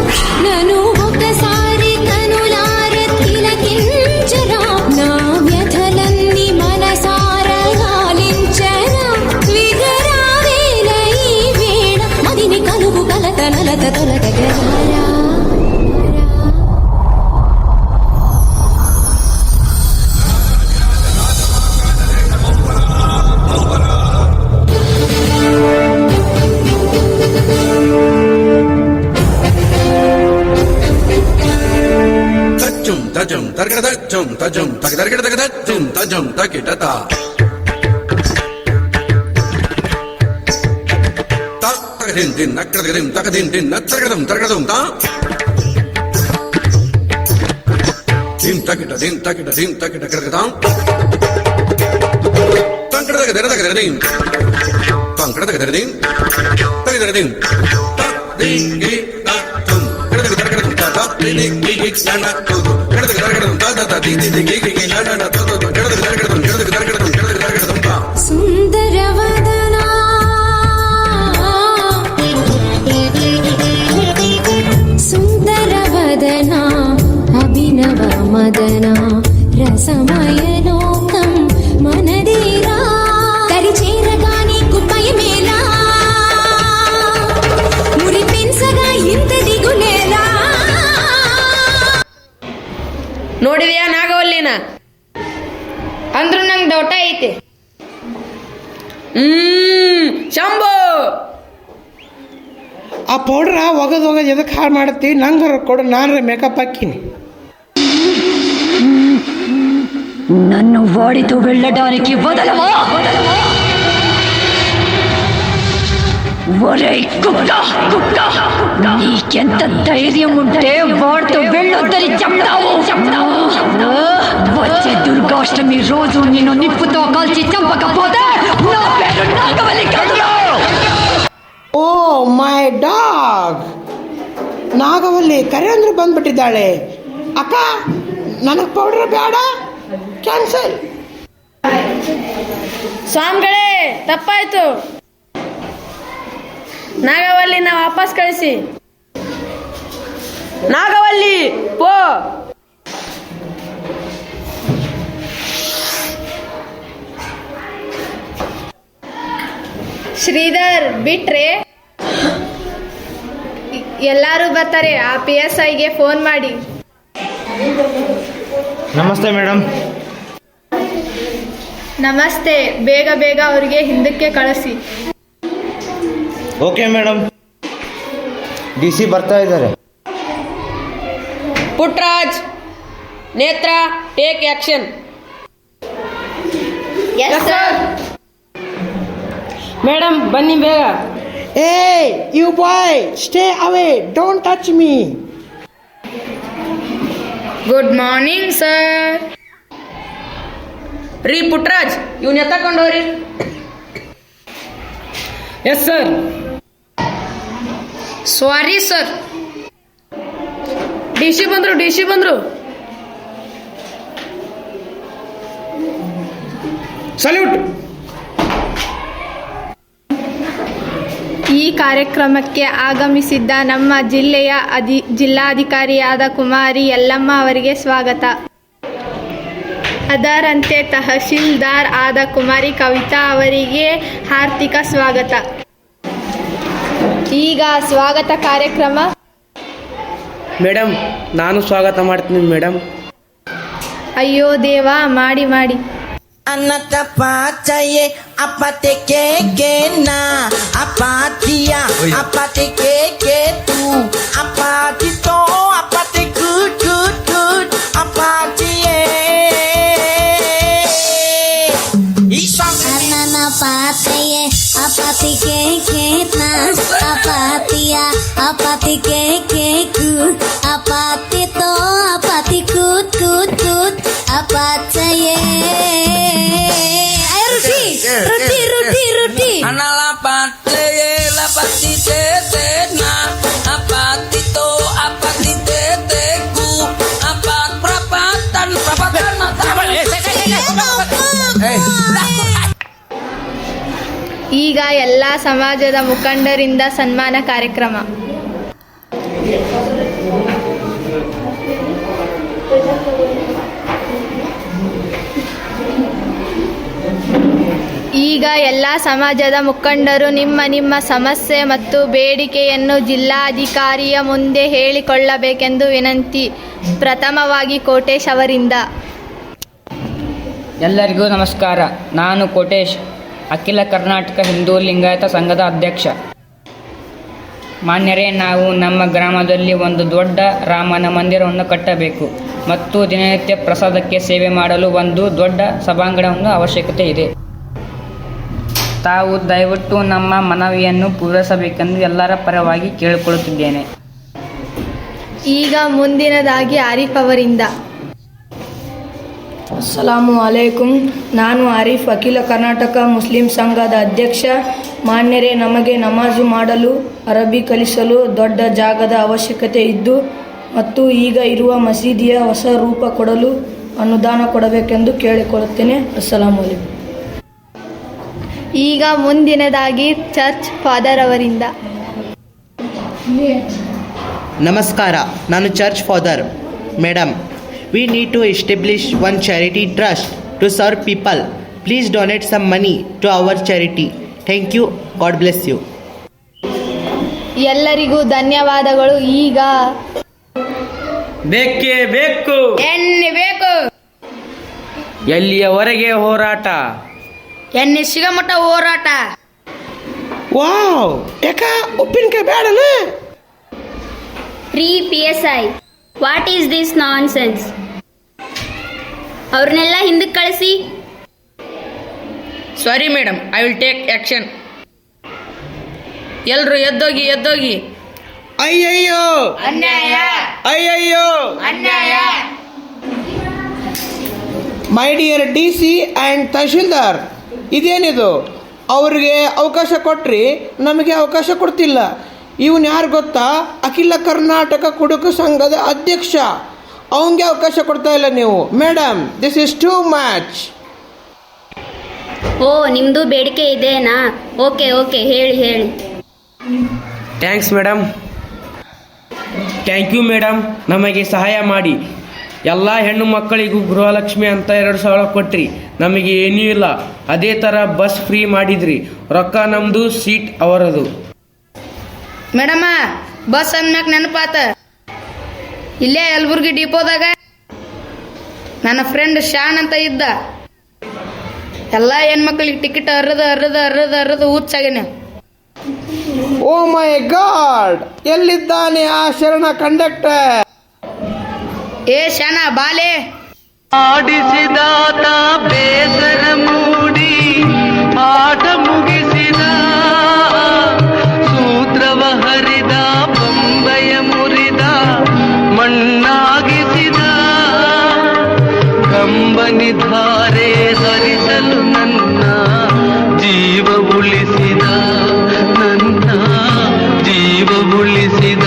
నన్ను ఒక్కసారి కనులార తిలకించరా నా వ్యథలన్నీ మనసార ఆలించరా విగరా వేల ఈ వేళ మదిని కలుగు కలత నలత తొలగరారా తజం తరగడదజం తజం తగదరగడదగదజం తజం తకిటత త తగదిన్ దిన్ నక్కడగదిన్ తగదిన్ దిన్ నత్తరగదం తరగదం తా దిన్ తకిట కరగదాం తంకడదగదరదగదరదిన్ తంకడదగదరదిన్ తగదరదిన్ త దింగి తతం కడదగదరగదం తా దిని గిగి నన తుదు సుందరవదనా సుందరవదనా అభినవ మదనా రసమయ లోకం మనదేరా కరిచేరగాని కుప్పయమేలా మురి పెన్సగా ఇంత దిగులేలా ನೋಡಿದ್ಯಾ ನಾಗವಲ್ಲಿನ ಅಂದ್ರೂ ನಂಗೆ ಡೌಟ ಐತೆ. ಶಂಭು ಆ ಪೌಡ್ರ ಒಗದು ಎದಕ್ಕೆ ಹಾಳು ಮಾಡತ್ತಿ ನಂಗೆ ಕೊಡು, ನಾನು ಮೇಕಪ್ ಹಾಕಿನಿ. నన్ను వాడితో వెళ్ళడానికి వదలవా? ఒరేయ్ కుక్క కుక్క, నీకెంత ధైర్యం ఉంటే వాడితో వెళ్ళొద్దని చెప్తావు? వచ్చే దుర్గాష్టమి రోజు నేను నిప్పుతో కాల్చి చంపకపోతే నా పేరు నాగవల్లి కాదు. ಓ ಮೈ ಡಾಗ್ ನಾಗವಲ್ಲಿ ಕರೆ ಅಂದ್ರೆ ಬಂದ್ಬಿಟ್ಟಿದ್ದಾಳೆ. ಅಕ್ಕ ನನಗೆ ಪೌಡ್ರ್ ಬೇಡ, ಕ್ಯಾನ್ಸಲ್. ಸ್ವಾಮಿಗಳೇ ತಪ್ಪಾಯ್ತು, ನಾಗವಲ್ಲಿನ ವಾಪಸ್ ಕಳಿಸಿ. ನಾಗವಲ್ಲಿ ಪೋ. ಶ್ರೀಧರ್ ಬಿಟ್ರೆ ಎಲ್ಲರೂ ಬರ್ತಾರೆ. ಆ PSIಗೆ ಫೋನ್ ಮಾಡಿ. ನಮಸ್ತೆ ಮೇಡಮ್. ನಮಸ್ತೆ, ಬೇಗ ಬೇಗ ಅವರಿಗೆ ಹಿಂದಕ್ಕೆ ಕಳಿಸಿ. Okay madam. DC ಬರ್ತಾ ಇದ್ದಾರೆ. ಪುಟ್ರಾಜ್, ನೇತ್ರ, ಟೇಕ್ ಆಕ್ಷನ್. ಮೇಡಮ್ ಬನ್ನಿ ಬೇಗ. ಏ you boy, stay away, don't touch me. Good morning sir. ರೀ ಪುಟ್ರಾಜ್, ಇವನ್ ಎತ್ತಕೊಂಡವ್ರಿ. Yes sir. Sorry sir. DC ಬಂದ್ರು. ಸಲ್ಯೂಟ್. ಈ ಕಾರ್ಯಕ್ರಮಕ್ಕೆ ಆಗಮಿಸಿದ್ದ ನಮ್ಮ ಜಿಲ್ಲೆಯ ಜಿಲ್ಲಾಧಿಕಾರಿಯಾದ ಕುಮಾರಿ ಯಲ್ಲಮ್ಮ ಅವರಿಗೆ ಸ್ವಾಗತ. ಅದರಂತೆ ತಹಶೀಲ್ದಾರ್ ಆದ ಕುಮಾರಿ ಕವಿತಾ ಅವರಿಗೆ ಹಾರ್ದಿಕ ಸ್ವಾಗತ. ಈಗ ಸ್ವಾಗತ ಕಾರ್ಯಕ್ರಮ. ಮೇಡಮ್, ನಾನು ಸ್ವಾಗತ ಮಾಡ್ತೀನಿ ಮೇಡಮ್. ಅಯ್ಯೋ ದೇವ, ಮಾಡಿ. Anata pacaye apate keke na apatia apate keke tu apati to apate good apatie Anana pacaye apate keke na apatia apate keke ku apati to apati good pacaye. Ayo Ruti. Ana la pacaye la patite na apati to apati teteku apat prapatan ಈಗ ಎಲ್ಲ ಸಮಾಜದ ಮುಖಂಡರಿಂದ ಸನ್ಮಾನ ಕಾರ್ಯಕ್ರಮ. ಈಗ ಎಲ್ಲ ಸಮಾಜದ ಮುಖಂಡರು ನಿಮ್ಮ ಸಮಸ್ಯೆ ಮತ್ತು ಬೇಡಿಕೆಯನ್ನು ಜಿಲ್ಲಾಧಿಕಾರಿಯ ಮುಂದೆ ಹೇಳಿಕೊಳ್ಳಬೇಕೆಂದು ವಿನಂತಿ. ಪ್ರಥಮವಾಗಿ ಕೋಟೇಶ್ ಅವರಿಂದ. ಎಲ್ಲರಿಗೂ ನಮಸ್ಕಾರ. ನಾನು ಕೋಟೇಶ್, ಅಖಿಲ ಕರ್ನಾಟಕ ಹಿಂದೂ ಲಿಂಗಾಯತ ಸಂಘದ ಅಧ್ಯಕ್ಷ. ಮಾನ್ಯರೇ, ನಾವು ನಮ್ಮ ಗ್ರಾಮದಲ್ಲಿ ಒಂದು ದೊಡ್ಡ ರಾಮನ ಮಂದಿರವನ್ನು ಕಟ್ಟಬೇಕು ಮತ್ತು ದಿನನಿತ್ಯ ಪ್ರಸಾದಕ್ಕೆ ಸೇವೆ ಮಾಡಲು ಒಂದು ದೊಡ್ಡ ಸಭಾಂಗಣವನ್ನು ಅವಶ್ಯಕತೆ ಇದೆ. ತಾವು ದಯವಿಟ್ಟು ನಮ್ಮ ಮನವಿಯನ್ನು ಪೂರೈಸಬೇಕೆಂದು ಎಲ್ಲರ ಪರವಾಗಿ ಕೇಳಿಕೊಳ್ಳುತ್ತಿದ್ದೇನೆ. ಈಗ ಮುಂದಿನದಾಗಿ ಆರಿಫ್ ಅವರಿಂದ. ಅಸ್ಸಲಾಮು ಅಲೈಕುಂ. ನಾನು ಆರಿಫ್, ಅಖಿಲ ಕರ್ನಾಟಕ ಮುಸ್ಲಿಂ ಸಂಘದ ಅಧ್ಯಕ್ಷ. ಮಾನ್ಯರೇ, ನಮಗೆ ನಮಾಜು ಮಾಡಲು ಅರಬಿ ಕಲಿಸಲು ದೊಡ್ಡ ಜಾಗದ ಅವಶ್ಯಕತೆ ಇದ್ದು ಮತ್ತು ಈಗ ಇರುವ ಮಸೀದಿಯ ಹೊಸ ರೂಪ ಕೊಡಲು ಅನುದಾನ ಕೊಡಬೇಕೆಂದು ಕೇಳಿಕೊಳ್ಳುತ್ತೇನೆ. ಅಸ್ಸಲಾಮು ಅಲೈಕುಂ. ಈಗ ಮುಂದಿನದಾಗಿ ಚರ್ಚ್ ಫಾದರ್ ಅವರಿಂದ. ನಮಸ್ಕಾರ, ನಾನು church father. Madam, we need to establish one charity trust to serve people. Please donate some money to our charity. Thank you. God bless you. ಎಲ್ಲರಿಗೂ ಧನ್ಯವಾದಗಳು. ಈಗ ಬೇಕೇ ಬೇಕು, ಎಣ್ಣೆ ಬೇಕು, ಎಲ್ಲಿಯವರೆಗೆ ಹೋರಾಟ, ಎಣ್ಣೆ ಸಿಗಮಟ್ಟ ಹೋರಾಟ. ವಾವ್, ಯಾಕ ಉಪ್ಪಿನಕಾಯಿ ಬೇಡನ? Free PSI. What is this nonsense? ಅವ್ರನ್ನೆಲ್ಲ ಹಿಂದಕ್ಕೆ ಕಳಿಸಿ. Sorry madam, I will take action. ಎಲ್ರು ಎದ್ದೋಗಿ. ಅಯ್ಯಯ್ಯೋ ಅನ್ಯಾಯ, ಅಯ್ಯಯ್ಯೋ ಅನ್ಯಾಯ. My dear DC and tahsildar, ಇದೇನಿದು? ಅವ್ರಿಗೆ ಅವಕಾಶ ಕೊಟ್ರಿ, ನಮಗೆ ಅವಕಾಶ ಕೊಡ್ತಿಲ್ಲ. ಇವನು ಯಾರು ಗೊತ್ತಾ? ಅಖಿಲ ಕರ್ನಾಟಕ ಕುಡುಕು ಸಂಘದ ಅಧ್ಯಕ್ಷ. ಅವನಿಗೆ ಅವಕಾಶ ಕೊಡ್ತಾ ಇಲ್ಲ ನೀವು. Madam, this is too much. ಓ, ನಿಮ್ಮದು ಬೇಡಿಕೆ ಇದೆನಾ? ಓಕೆ ಹೇಳಿ. Thanks madam. Thank you madam, ನಮಗೆ ಸಹಾಯ ಮಾಡಿ. ಎಲ್ಲ ಹೆಣ್ಣು ಮಕ್ಕಳಿಗೂ ಗೃಹಲಕ್ಷ್ಮಿ ಅಂತ 2,000 ಕೊಟ್ರಿ, ನಮಗೆ ಏನೂ ಇಲ್ಲ. ಅದೇ ಥರ ಬಸ್ ಫ್ರೀ ಮಾಡಿದ್ರಿ, ರೊಕ್ಕ ನಮ್ಮದು, ಸೀಟ್ ಅವರದು. ಮೇಡಮ, ಬಸ್ ಅಂದ್ಮ್ಯಾಕ ನೆನಪಾತ. ಇಲ್ಲೇ ಯಲಬುರ್ಗಿ ಡಿಪೋದಾಗ ನನ್ನ ಫ್ರೆಂಡ್ ಶಾನ್ ಅಂತ ಇದ್ದ. ಎಲ್ಲ ಹೆಣ್ಮಕ್ಳಿಗೆ ಟಿಕೆಟ್ ಅರ್ರದು ಹುಚ್ಚಾಗೇನೆ. ಓ ಮೈ ಗಾಡ್, ಎಲ್ಲಿದ್ದಾನೆ ಆ ಶರಣ ಕಂಡಕ್ಟರ್? ಏ ಶಾನ, ಬಾಲೆ. ಆಡಿಸಿದಾತ ಬೇಸರ ಮೂಡಿ ಆಟ ಮುಗಿಸಿದ, ಸೂತ್ರವ ಹರಿದ ಬೊಂಬೆಯ ಮುರಿದ, ಮಣ್ಣಾಗಿಸಿದ, ಕಂಬನಿ ಧಾರೆ ಹರಿಸಲು ನನ್ನ ಜೀವ ಉಳಿಸಿದ, ನನ್ನ ಜೀವ ಉಳಿಸಿದ.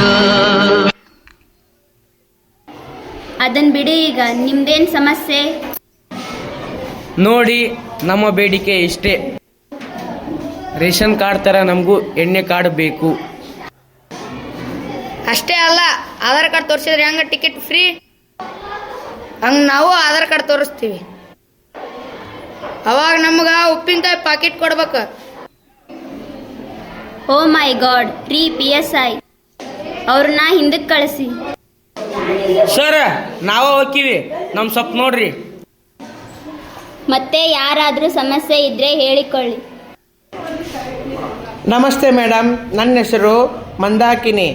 ಅದನ್ನ ಬಿಡಿ. ಈಗ ನಿಮ್ದೇನ್ ಸಮಸ್ಯೆ? ನೋಡಿ, ನಮ್ಮ ಬೇಡಿಕೆ ಇಷ್ಟೇ. ರೇಷನ್ ಕಾರ್ಡ್ ಥರ ನಮಗೂ ಎಣ್ಣೆ ಕಾರ್ಡ್ ಬೇಕು. ಅಷ್ಟೇ ಅಲ್ಲ, ಆಧಾರ್ ಕಾರ್ಡ್ ತೋರಿಸಿದ್ರೆ ಹಂಗ ಟಿಕೆಟ್ ಫ್ರೀ. ಹಂಗೆ ನಾವು ಆಧಾರ್ ಕಾರ್ಡ್ ತೋರಿಸ್ತೀವಿ. ಅವಾಗ ನಮ್ಗೆ ಉಪ್ಪಿನಕಾಯಿ ಪಾಕೆಟ್ ಕೊಡ್ಬೇಕು. ಓ ಮೈ ಗಾಡ್, ಫ್ರೀ PSI. ಅವ್ರನ್ನ ಹಿಂದಕ್ಕೆ ಕಳಿಸಿ. ಸರ್, ನಾವ ಹೋಗ್ತೀವಿ, ನಮ್ಮ ಸ್ವಲ್ಪ ನೋಡ್ರಿ. ಮತ್ತೆ ಯಾರಾದರೂ ಸಮಸ್ಯೆ ಇದ್ರೆ ಹೇಳಿಕೊಳ್ಳಿ. ನಮಸ್ತೆ ಮೇಡಮ್, ನನ್ನ ಹೆಸರು Mandakini.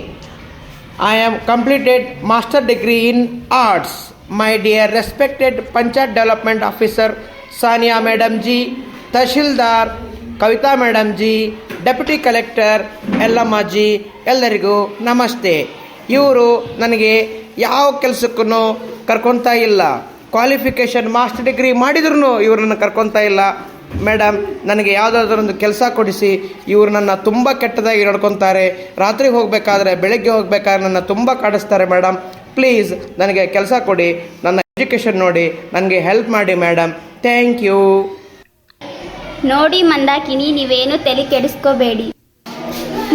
I am completed master degree in arts. My dear respected panchayat development officer Sania madam ji, tahsildar Kavita madam ji, deputy collector Yellamma ji, ಎಲ್ಲರಿಗೂ ನಮಸ್ತೆ. ಇವರು ನನಗೆ ಯಾವ ಕೆಲಸಕ್ಕೂ ಕರ್ಕೊತಾ ಇಲ್ಲ. ಕ್ವಾಲಿಫಿಕೇಷನ್ ಮಾಸ್ಟರ್ ಡಿಗ್ರಿ ಮಾಡಿದ್ರು ಇವ್ರು ನನ್ನ ಕರ್ಕೊತಾ ಇಲ್ಲ. ಮೇಡಮ್, ನನಗೆ ಯಾವುದಾದ್ರೊಂದು ಕೆಲಸ ಕೊಡಿಸಿ. ಇವರು ನನ್ನ ತುಂಬ ಕೆಟ್ಟದಾಗಿ ನಡ್ಕೊತಾರೆ. ರಾತ್ರಿಗೆ ಹೋಗಬೇಕಾದ್ರೆ, ಬೆಳಗ್ಗೆ ಹೋಗಬೇಕಾದ್ರೆ ನನ್ನ ತುಂಬ ಕಾಡಿಸ್ತಾರೆ. ಮೇಡಮ್ ಪ್ಲೀಸ್ ನನಗೆ ಕೆಲಸ ಕೊಡಿ, ನನ್ನ ಎಜುಕೇಷನ್ ನೋಡಿ, ನನಗೆ ಹೆಲ್ಪ್ ಮಾಡಿ ಮೇಡಮ್. Thank you. ನೋಡಿ ಮಂದಾಕಿನಿ, ನೀವೇನು ತಲೆ ಕೆಡಿಸ್ಕೋಬೇಡಿ.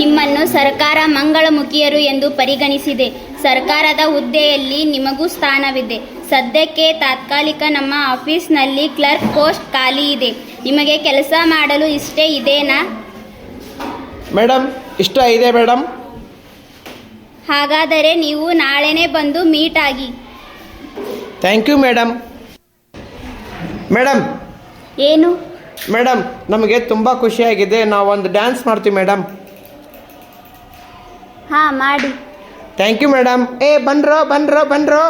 ನಿಮ್ಮನ್ನು ಸರ್ಕಾರ ಮಂಗಳಮುಖಿಯರು ಎಂದು ಪರಿಗಣಿಸಿದೆ. ಸರ್ಕಾರದ ಹುದ್ದೆಯಲ್ಲಿ ನಿಮಗೂ ಸ್ಥಾನವಿದೆ. ಸದ್ಯಕ್ಕೆ ತಾತ್ಕಾಲಿಕ ನಮ್ಮ ಆಫೀಸ್ನಲ್ಲಿ ಕ್ಲರ್ಕ್ ಪೋಸ್ಟ್ ಖಾಲಿ ಇದೆ. ನಿಮಗೆ ಕೆಲಸ ಮಾಡಲು ಇಷ್ಟ ಇದೆನಾ? ಮೇಡಮ್, ಇಷ್ಟ ಇದೆ ಮೇಡಮ್. ಹಾಗಾದರೆ ನೀವು ನಾಳೆನೇ ಬಂದು ಮೀಟ್ ಆಗಿ. Thank you madam. ಮೇಡಮ್ ಏನು? ಮೇಡಮ್, ನಮಗೆ ತುಂಬ ಖುಷಿಯಾಗಿದೆ. ನಾವೊಂದು ಡ್ಯಾನ್ಸ್ ಮಾಡ್ತೀವಿ ಮೇಡಮ್. ಹಾಂ, ಮಾಡಿ. Thank you madam. ಬನ್ರೋ ಬನ್ರೋ ಬನ್ರೋ.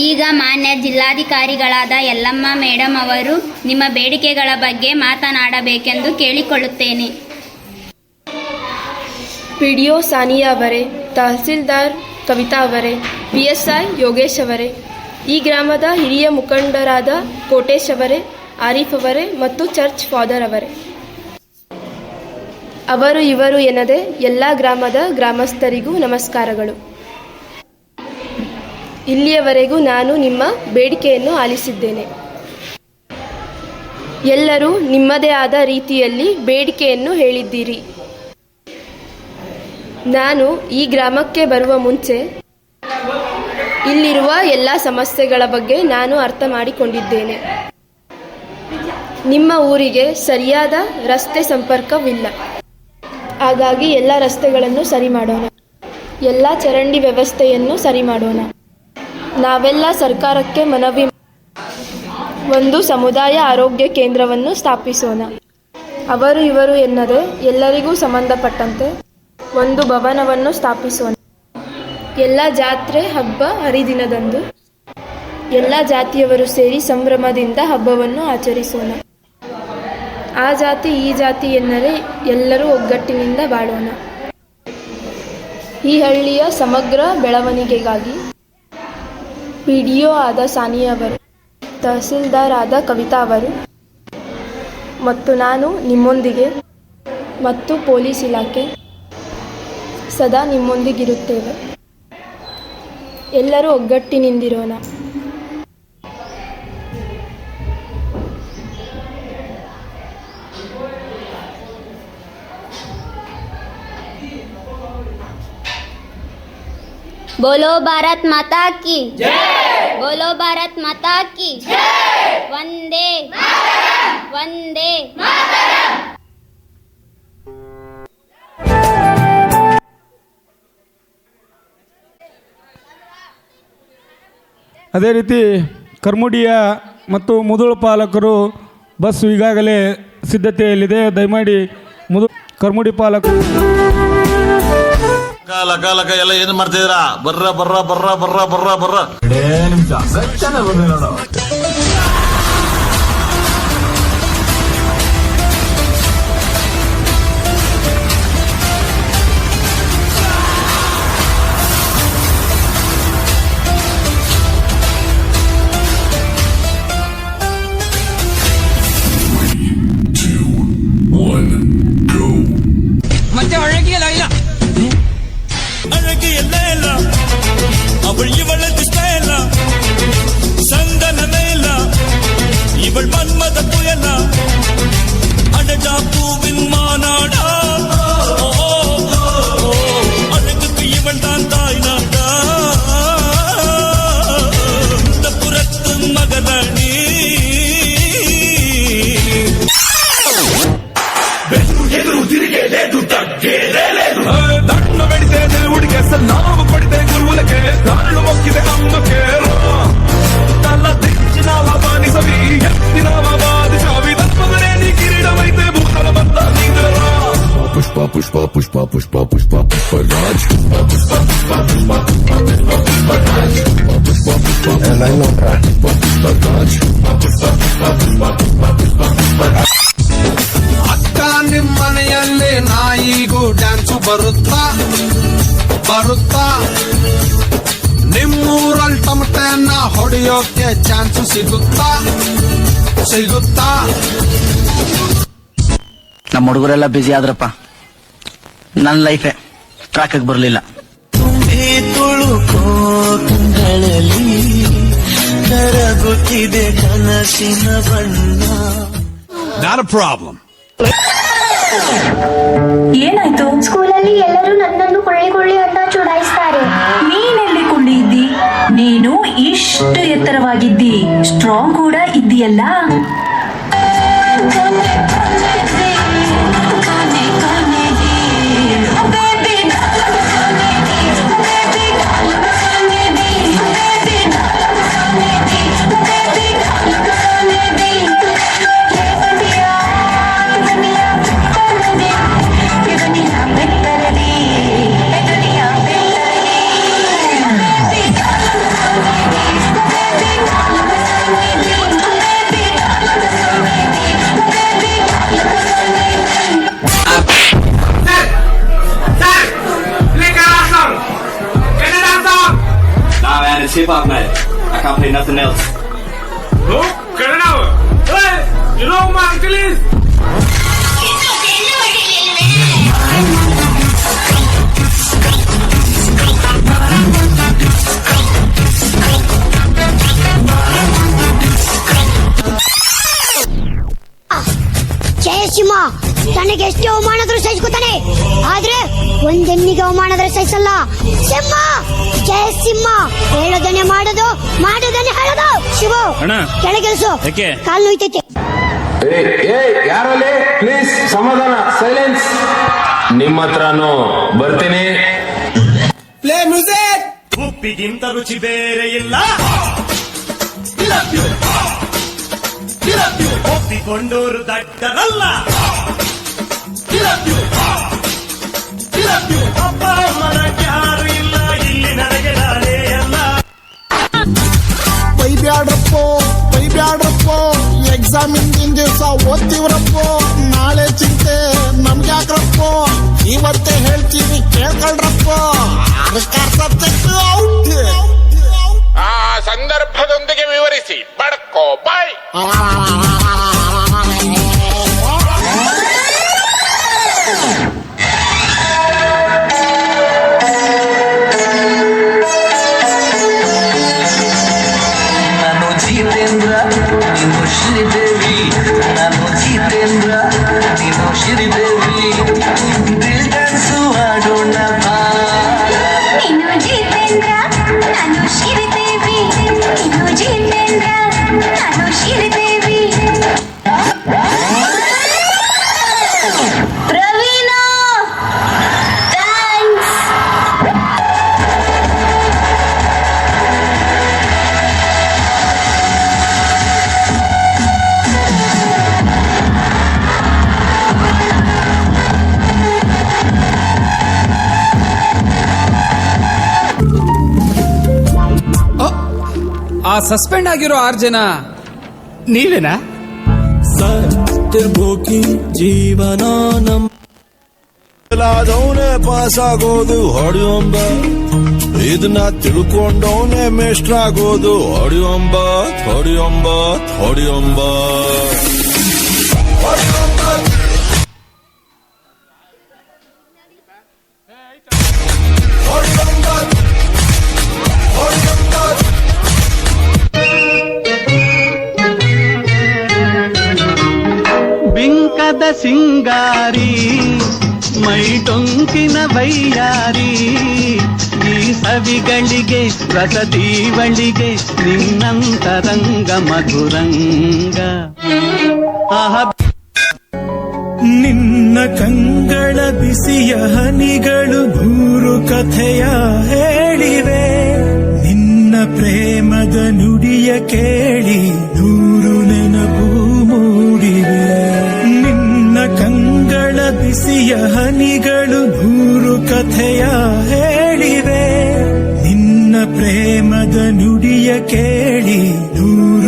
ಈಗ ಮಾನ್ಯ ಜಿಲ್ಲಾಧಿಕಾರಿಗಳಾದ ಯಲ್ಲಮ್ಮ ಮೇಡಮ್ ಅವರು ನಿಮ್ಮ ಬೇಡಿಕೆಗಳ ಬಗ್ಗೆ ಮಾತನಾಡಬೇಕೆಂದು ಕೇಳಿಕೊಳ್ಳುತ್ತೇನೆ. PDO ಸಾನಿಯಾ ಅವರೇ, ತಹಸೀಲ್ದಾರ್ ಕವಿತಾ ಅವರೇ, PSI ಯೋಗೇಶ್ ಅವರೇ, ಈ ಗ್ರಾಮದ ಹಿರಿಯ ಮುಖಂಡರಾದ ಕೋಟೇಶ್ ಅವರೇ, ಆರಿಫ್ ಅವರೇ ಮತ್ತು ಚರ್ಚ್ ಫಾದರ್ ಅವರೇ, ಅವರು ಇವರು ಎನ್ನದೆ ಎಲ್ಲ ಗ್ರಾಮದ ಗ್ರಾಮಸ್ಥರಿಗೂ ನಮಸ್ಕಾರಗಳು. ಇಲ್ಲಿಯವರೆಗೂ ನಾನು ನಿಮ್ಮ ಬೇಡಿಕೆಯನ್ನು ಆಲಿಸಿದ್ದೇನೆ. ಎಲ್ಲರೂ ನಿಮ್ಮದೇ ಆದ ರೀತಿಯಲ್ಲಿ ಬೇಡಿಕೆಯನ್ನು ಹೇಳಿದ್ದೀರಿ. ನಾನು ಈ ಗ್ರಾಮಕ್ಕೆ ಬರುವ ಮುಂಚೆ ಇಲ್ಲಿರುವ ಎಲ್ಲ ಸಮಸ್ಯೆಗಳ ಬಗ್ಗೆ ನಾನು ಅರ್ಥ ಮಾಡಿಕೊಂಡಿದ್ದೇನೆ. ನಿಮ್ಮ ಊರಿಗೆ ಸರಿಯಾದ ರಸ್ತೆ ಸಂಪರ್ಕವಿಲ್ಲ. ಹಾಗಾಗಿ ಎಲ್ಲ ರಸ್ತೆಗಳನ್ನು ಸರಿ ಮಾಡೋಣ, ಎಲ್ಲ ಚರಂಡಿ ವ್ಯವಸ್ಥೆಯನ್ನು ಸರಿ ಮಾಡೋಣ. ನಾವೆಲ್ಲ ಸರ್ಕಾರಕ್ಕೆ ಮನವಿ ಒಂದು ಸಮುದಾಯ ಆರೋಗ್ಯ ಕೇಂದ್ರವನ್ನು ಸ್ಥಾಪಿಸೋಣ. ಅವರು ಇವರು ಎನ್ನದೆ ಎಲ್ಲರಿಗೂ ಸಂಬಂಧಪಟ್ಟಂತೆ ಒಂದು ಭವನವನ್ನು ಸ್ಥಾಪಿಸೋಣ. ಎಲ್ಲ ಜಾತ್ರೆ ಹಬ್ಬ ಹರಿದಿನದಂದು ಎಲ್ಲ ಜಾತಿಯವರು ಸೇರಿ ಸಂಭ್ರಮದಿಂದ ಹಬ್ಬವನ್ನು ಆಚರಿಸೋಣ. ಆ ಜಾತಿ ಈ ಜಾತಿ ಎನ್ನದೆ ಎಲ್ಲರೂ ಒಗ್ಗಟ್ಟಿನಿಂದ ಬಾಳೋಣ. ಈ ಹಳ್ಳಿಯ ಸಮಗ್ರ ಬೆಳವಣಿಗೆಗಾಗಿ PDO ಆದ ಸಾನಿಯಾ ಅವರು, ತಹಸೀಲ್ದಾರ್ ಆದ ಕವಿತಾ ಅವರು ಮತ್ತು ನಾನು ನಿಮ್ಮೊಂದಿಗೆ ಮತ್ತು ಪೊಲೀಸ್ ಇಲಾಖೆ ಸದಾ ನಿಮ್ಮೊಂದಿಗಿರುತ್ತೇವೆ. ಎಲ್ಲರೂ ಒಗ್ಗಟ್ಟಿನಿಂದಿರೋಣ. बोलो भारत माता की जय, बोलो भारत माता की जय, वंदे वंदे ಅದೇ ರೀತಿ ಕರ್ಮುಡಿಯ ಮತ್ತು ಮುದುಳು ಪಾಲಕರು ಬಸ್ ಈಗಾಗಲೇ ಸಿದ್ಧತೆಯಲ್ಲಿದೆ. ದಯಮಾಡಿ ಕರ್ಮುಡಿ ಪಾಲಕರು ಲಗ ಲಗ ಎಲ್ಲ ಏನ್ ಮಾಡ್ತಿದ್ದೀರಾ? ಬರ್ರ ಬರ್ರ ಬರ್ರ ಬರ್ರ ಬರ್ರ ಬರ್ರ ಮತ್ತೆ ಅழகியಲ್ಲ ಇಲ್ಲ ಅழகிಯಲ್ಲ ಇಲ್ಲ ಅವள் ಇವಳದ್ದು ಸ್ಟೈಲ சந்தனமே இல்ல இவள் மன்மத புயலா அடடா பூவின் மாநாடா அழகுக்கு இவள் தான் தாய் நாடா இந்த புறத்து மகராணி ಎದುರು ತಿರುಗೇలేదు ತಗ್ಗೇలేదు ದಣ್ಣ ಬೆಡಿತೇನೆ ಹುಡುಗೆ ನಾವು ಪಡಿತೆ ಗುರುವುಲಕ್ಕೆ ತಾಳು ಮೊಕ್ಕಿದೆ ಅಮ್ಮಕ್ಕೆ ತಲ್ಲ ದಿಚ್ಚಿನವ ಬಾನಿಸವಿ ಎತ್ತಿನವ ಬಾದಿಸವಿ ತಪ್ಪದರೆ ನೀ ಕಿರೀಡವೈತೆ ಭೂತಲ ಬಂದ ನೀಂದ್ರ ಪುಷ್ಪ पुष्पा पुष्पा पुष्पा पुष्पा पुष्पा पुष्पराज ಅಕ್ಕ ನಿಮ್ಮನೆಯಲ್ಲಿ ನಾಯಿಗೂ ಡ್ಯಾನ್ಸು ಬರುತ್ತಾ ಬರುತ್ತಾ ನಿಮ್ಮೂರಲ್ಲಿ ಟಮಟೆಯನ್ನ ಹೊಡೆಯೋಕೆ ಚಾನ್ಸು ಸಿಗುತ್ತಾ ಸಿಗುತ್ತಾ ನಮ್ಮ ಹುಡುಗರೆಲ್ಲ ಬ್ಯುಸಿ ಆದ್ರಪ್ಪ, ನನ್ನ ಲೈಫೇ ಟ್ರ್ಯಾಕ್ ಬರಲಿಲ್ಲ. ತುಂಬಿ ತುಳುಕೋ ಕಂಗಳಲ್ಲಿ ಕರಗುತ್ತಿದೆ ಕನಸಿನ ಬಣ್ಣ. Not a problem. ಏನಾಯ್ತು? ಸ್ಕೂಲಲ್ಲಿ ಎಲ್ಲರೂ ನನ್ನನ್ನು ಕೊಳ್ಳಿ ಅಂತ ಚುಡಾಯಿಸ್ತಾರೆ. ನೀನೆಲ್ಲಿ ಕುಳ್ಳಿ ಇದ್ದಿ? ನೀನು ಇಷ್ಟು ಎತ್ತರವಾಗಿದ್ದಿ, ಸ್ಟ್ರಾಂಗ್ ಕೂಡ ಇದ್ದೀಯಲ್ಲ. It's hip hop night. I can't play nothing else. No, cut it out. Hey, you know who my uncle is? Jayasimha ತನಗೆ ಎಷ್ಟು ಅವಮಾನದ್ರು ಸಹಿಸ್ಕೊತಾನೆ, ಆದ್ರೆ ಒಂದೆನ್ನಿಗೆ ಅವಮಾನದ್ರೆ ಸಹಿಸಲ್ಲ. ಸಿಂಹ ಜಯಸಿಂಹ ಹೇಳೋದನ್ನೇ ಮಾಡೋದು, ಮಾಡೋದನ್ನೇ ಹೇಳೋದು. ಶಿವು ಕೆಳಗಿಳಿಸು, ಕಾಲು ನೋಯ್ತೈತೆ. ಯಾರಲ್ಲಿ ಪ್ಲೀಸ್ ಸಮಾಧಾನ, ಸೈಲೆನ್ಸ್. ನಿಮ್ಮ ಹತ್ರನು ಬರ್ತೀನಿ. Play music. ಉಪ್ಪಿಗಿಂತ ರುಚಿ ಬೇರೆ ಇಲ್ಲ, ಒಪ್ಪಿಕೊಂಡೋರು ದಡ್ಡರಲ್ಲ. ಅಪ್ಪ ಅಮ್ಮನ ಯಾರು ಇಲ್ಲ ಇಲ್ಲಿ, ನನಗೆ ನಾನೇ ಎಲ್ಲ. ಬೈಬ್ಯಾಡ್ರಪ್ಪೋ ಎಕ್ಸಾಮ್ ಹಿಂದಿನ ದಿವಸ ಓದ್ತಿವ್ರಪ್ಪೋ, ನಾಳೆ ಚಿಂತೆ ನಮ್ಗ್ಯಾಕ್ರಪ್ಪೋ, ಇವತ್ತೇ ಹೇಳ್ತೀವಿ ಕೇಳ್ಕೊಳ್ರಪ್ಪೋ. ಆ ಸಂದರ್ಭದೊಂದಿಗೆ ವಿವರಿಸಿ ಬಡ್ಕೋ ಬಾಯ್. ನಾನು ಜಿತೇಂದ್ರ, ನೀನು ಶ್ರೀದೇವಿ. ನಾನು ಜಿತೇಂದ್ರ, ನೀನು ಶ್ರೀದೇವಿ. ದಿಲ್ ಡ್ಯಾನ್ಸು ಆಡೋಣ ಬಾ. ನೀನು ಜಿತೇಂದ್ರ, ನಾನು ಶ್ರೀದೇವಿ. ನೀನು ಜಿತೇಂದ್ರ, ನಾನು ಶ್ರೀದೇವಿ. ಪ್ರವೀಣ ಥ್ಯಾಂಕ್ಸ್. ಆ ಸಸ್ಪೆಂಡ್ ಆಗಿರೋ 6 ಜನ ನೀವೇನಾ? ಸತ್ತಿರ್ಬೋಕಿ ಜೀವನ ನಮ್ಮದವನೇ ಪಾಸ್ ಆಗೋದು ಹೊಡೆಯೊಂಬ, ಇದನ್ನ ತಿಳ್ಕೊಂಡವನೇ ಮೇಷ್ಟ್ರಾಗೋದು ಹೊಡೆಯೊಂಬ ಹೊಡೆಯೊಂಬ ಹೊಡೆಯೊಂಬ. ಬಿಂಕದ ಸಿಂಗಾರಿ ಮೈಟೊಂಕಿನ ವೈಯಾರಿ, ಈ ಸವಿಗಳಿಗೆ ರಸದೀವಳಿಗೆ ನಿನ್ನಂತರಂಗ ಮಧುರಂಗ. ನಿನ್ನ ಕಂಗಳ ಬಿಸಿಯ ಹನಿಗಳು 100 ಕಥೆಯ ಹೇಳಿವೆ, ನಿನ್ನ ಪ್ರೇಮದ ನುಡಿಯ ಕೇಳಿ 100 ನೆನಪು ಮೂಡಿವೆ. ನಿನ್ನ ಕಂಗಳ ಬಿಸಿಯ ಹನಿಗಳು 100 ಕಥೆಯ ಹೇಳಿವೆ, ನಿನ್ನ ಪ್ರೇಮದ ನುಡಿಯ ಕೇಳಿ 100